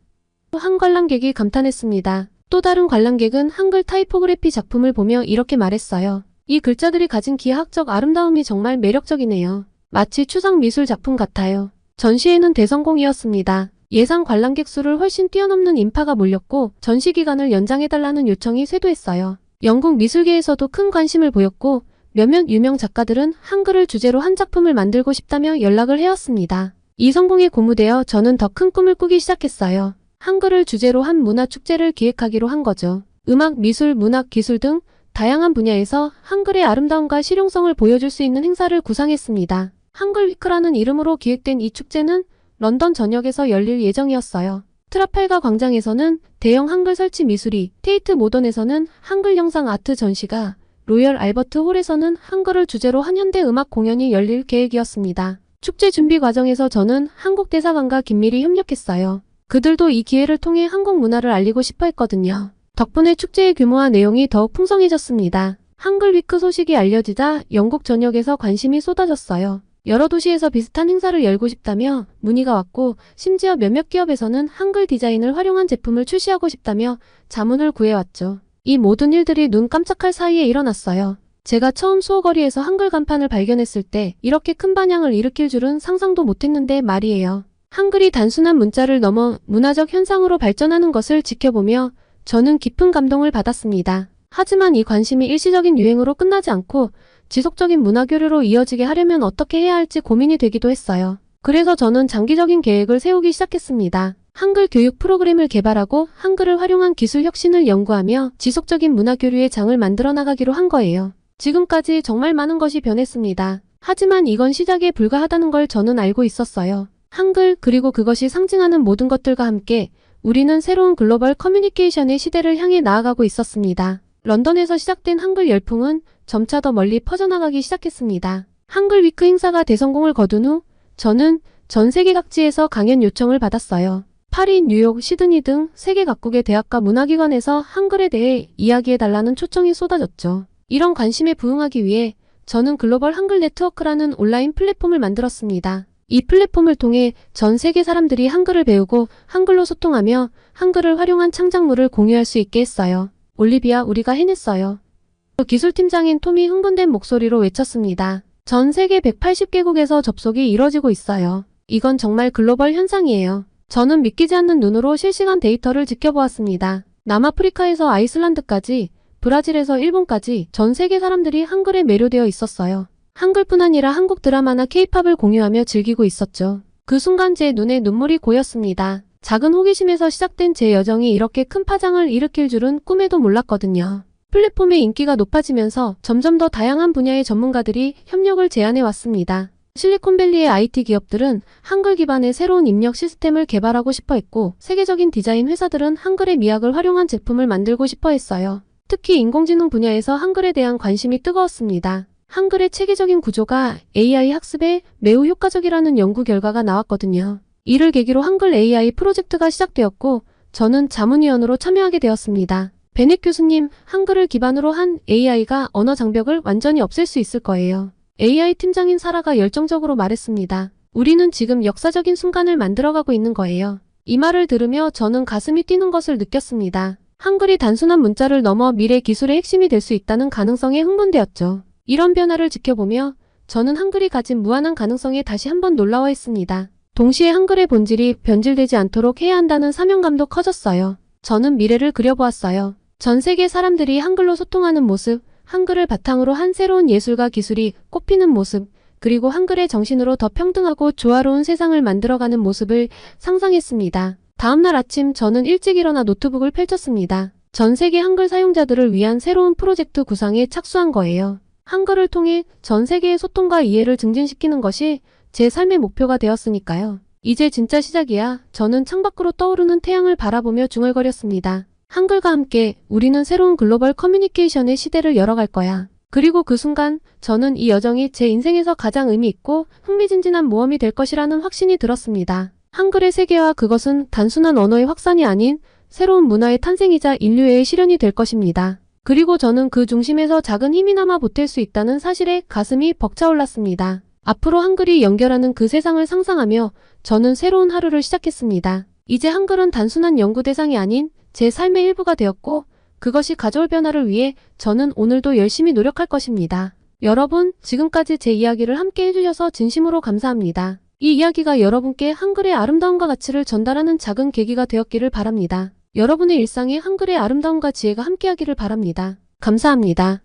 한 관람객이 감탄했습니다. 또 다른 관람객은 한글 타이포그래피 작품을 보며 이렇게 말했어요. 이 글자들이 가진 기하학적 아름다움이 정말 매력적이네요. 마치 추상 미술 작품 같아요. 전시회는 대성공이었습니다. 예상 관람객 수를 훨씬 뛰어넘는 인파가 몰렸고 전시 기간을 연장해달라는 요청이 쇄도했어요. 영국 미술계에서도 큰 관심을 보였고 몇몇 유명 작가들은 한글을 주제로 한 작품을 만들고 싶다며 연락을 해왔습니다. 이 성공에 고무되어 저는 더 큰 꿈을 꾸기 시작했어요. 한글을 주제로 한 문화축제를 기획하기로 한 거죠. 음악, 미술, 문학, 기술 등 다양한 분야에서 한글의 아름다움과 실용성을 보여줄 수 있는 행사를 구상했습니다. 한글 위크라는 이름으로 기획된 이 축제는 런던 전역에서 열릴 예정이었어요. 트라팔가 광장에서는 대형 한글 설치 미술이, 테이트 모던에서는 한글 영상 아트 전시가, 로열 알버트 홀에서는 한글을 주제로 한 현대 음악 공연이 열릴 계획이었습니다. 축제 준비 과정에서 저는 한국 대사관과 긴밀히 협력했어요. 그들도 이 기회를 통해 한국 문화를 알리고 싶어 했거든요. 덕분에 축제의 규모와 내용이 더욱 풍성해졌습니다. 한글 위크 소식이 알려지자 영국 전역에서 관심이 쏟아졌어요. 여러 도시에서 비슷한 행사를 열고 싶다며 문의가 왔고 심지어 몇몇 기업에서는 한글 디자인을 활용한 제품을 출시하고 싶다며 자문을 구해왔죠. 이 모든 일들이 눈 깜짝할 사이에 일어났어요. 제가 처음 수호거리에서 한글 간판을 발견했을 때 이렇게 큰 반향을 일으킬 줄은 상상도 못했는데 말이에요. 한글이 단순한 문자를 넘어 문화적 현상으로 발전하는 것을 지켜보며 저는 깊은 감동을 받았습니다. 하지만 이 관심이 일시적인 유행으로 끝나지 않고 지속적인 문화교류로 이어지게 하려면 어떻게 해야 할지 고민이 되기도 했어요. 그래서 저는 장기적인 계획을 세우기 시작했습니다. 한글 교육 프로그램을 개발하고 한글을 활용한 기술 혁신을 연구하며 지속적인 문화교류의 장을 만들어 나가기로 한 거예요. 지금까지 정말 많은 것이 변했습니다. 하지만 이건 시작에 불과하다는 걸 저는 알고 있었어요. 한글 그리고 그것이 상징하는 모든 것들과 함께 우리는 새로운 글로벌 커뮤니케이션의 시대를 향해 나아가고 있었습니다. 런던에서 시작된 한글 열풍은 점차 더 멀리 퍼져나가기 시작했습니다. 한글 위크 행사가 대성공을 거둔 후 저는 전 세계 각지에서 강연 요청을 받았어요. 파리, 뉴욕, 시드니 등 세계 각국의 대학과 문화기관에서 한글에 대해 이야기해달라는 초청이 쏟아졌죠. 이런 관심에 부응하기 위해 저는 글로벌 한글 네트워크라는 온라인 플랫폼을 만들었습니다. 이 플랫폼을 통해 전 세계 사람들이 한글을 배우고 한글로 소통하며 한글을 활용한 창작물을 공유할 수 있게 했어요. 올리비아, 우리가 해냈어요. 기술팀장인 톰이 흥분된 목소리로 외쳤습니다. 전 세계 180개국에서 접속이 이뤄지고 있어요. 이건 정말 글로벌 현상이에요. 저는 믿기지 않는 눈으로 실시간 데이터를 지켜보았습니다. 남아프리카에서 아이슬란드까지, 브라질에서 일본까지 전 세계 사람들이 한글에 매료되어 있었어요. 한글뿐 아니라 한국 드라마나 케이팝을 공유하며 즐기고 있었죠. 그 순간 제 눈에 눈물이 고였습니다. 작은 호기심에서 시작된 제 여정이 이렇게 큰 파장을 일으킬 줄은 꿈에도 몰랐거든요. 플랫폼의 인기가 높아지면서 점점 더 다양한 분야의 전문가들이 협력을 제안해 왔습니다. 실리콘밸리의 IT 기업들은 한글 기반의 새로운 입력 시스템을 개발하고 싶어 했고, 세계적인 디자인 회사들은 한글의 미학을 활용한 제품을 만들고 싶어 했어요. 특히 인공지능 분야에서 한글에 대한 관심이 뜨거웠습니다. 한글의 체계적인 구조가 AI 학습에 매우 효과적이라는 연구 결과가 나왔거든요. 이를 계기로 한글 AI 프로젝트가 시작되었고, 저는 자문위원으로 참여하게 되었습니다. 베넷 교수님, 한글을 기반으로 한 AI가 언어 장벽을 완전히 없앨 수 있을 거예요. AI 팀장인 사라가 열정적으로 말했습니다. 우리는 지금 역사적인 순간을 만들어가고 있는 거예요. 이 말을 들으며 저는 가슴이 뛰는 것을 느꼈습니다. 한글이 단순한 문자를 넘어 미래 기술의 핵심이 될 수 있다는 가능성에 흥분되었죠. 이런 변화를 지켜보며 저는 한글이 가진 무한한 가능성에 다시 한번 놀라워했습니다. 동시에 한글의 본질이 변질되지 않도록 해야 한다는 사명감도 커졌어요. 저는 미래를 그려보았어요. 전 세계 사람들이 한글로 소통하는 모습, 한글을 바탕으로 한 새로운 예술과 기술이 꽃피는 모습, 그리고 한글의 정신으로 더 평등하고 조화로운 세상을 만들어가는 모습을 상상했습니다. 다음날 아침 저는 일찍 일어나 노트북을 펼쳤습니다. 전 세계 한글 사용자들을 위한 새로운 프로젝트 구상에 착수한 거예요. 한글을 통해 전 세계의 소통과 이해를 증진시키는 것이 제 삶의 목표가 되었으니까요. 이제 진짜 시작이야. 저는 창밖으로 떠오르는 태양을 바라보며 중얼거렸습니다. 한글과 함께 우리는 새로운 글로벌 커뮤니케이션의 시대를 열어갈 거야. 그리고 그 순간 저는 이 여정이 제 인생에서 가장 의미 있고 흥미진진한 모험이 될 것이라는 확신이 들었습니다. 한글의 세계와 그것은 단순한 언어의 확산이 아닌 새로운 문화의 탄생이자 인류의 실현이 될 것입니다. 그리고 저는 그 중심에서 작은 힘이나마 보탤 수 있다는 사실에 가슴이 벅차올랐습니다. 앞으로 한글이 연결하는 그 세상을 상상하며 저는 새로운 하루를 시작했습니다. 이제 한글은 단순한 연구 대상이 아닌 제 삶의 일부가 되었고, 그것이 가져올 변화를 위해 저는 오늘도 열심히 노력할 것입니다. 여러분, 지금까지 제 이야기를 함께 해주셔서 진심으로 감사합니다. 이 이야기가 여러분께 한글의 아름다움과 가치를 전달하는 작은 계기가 되었기를 바랍니다. 여러분의 일상에 한글의 아름다움과 지혜가 함께하기를 바랍니다. 감사합니다.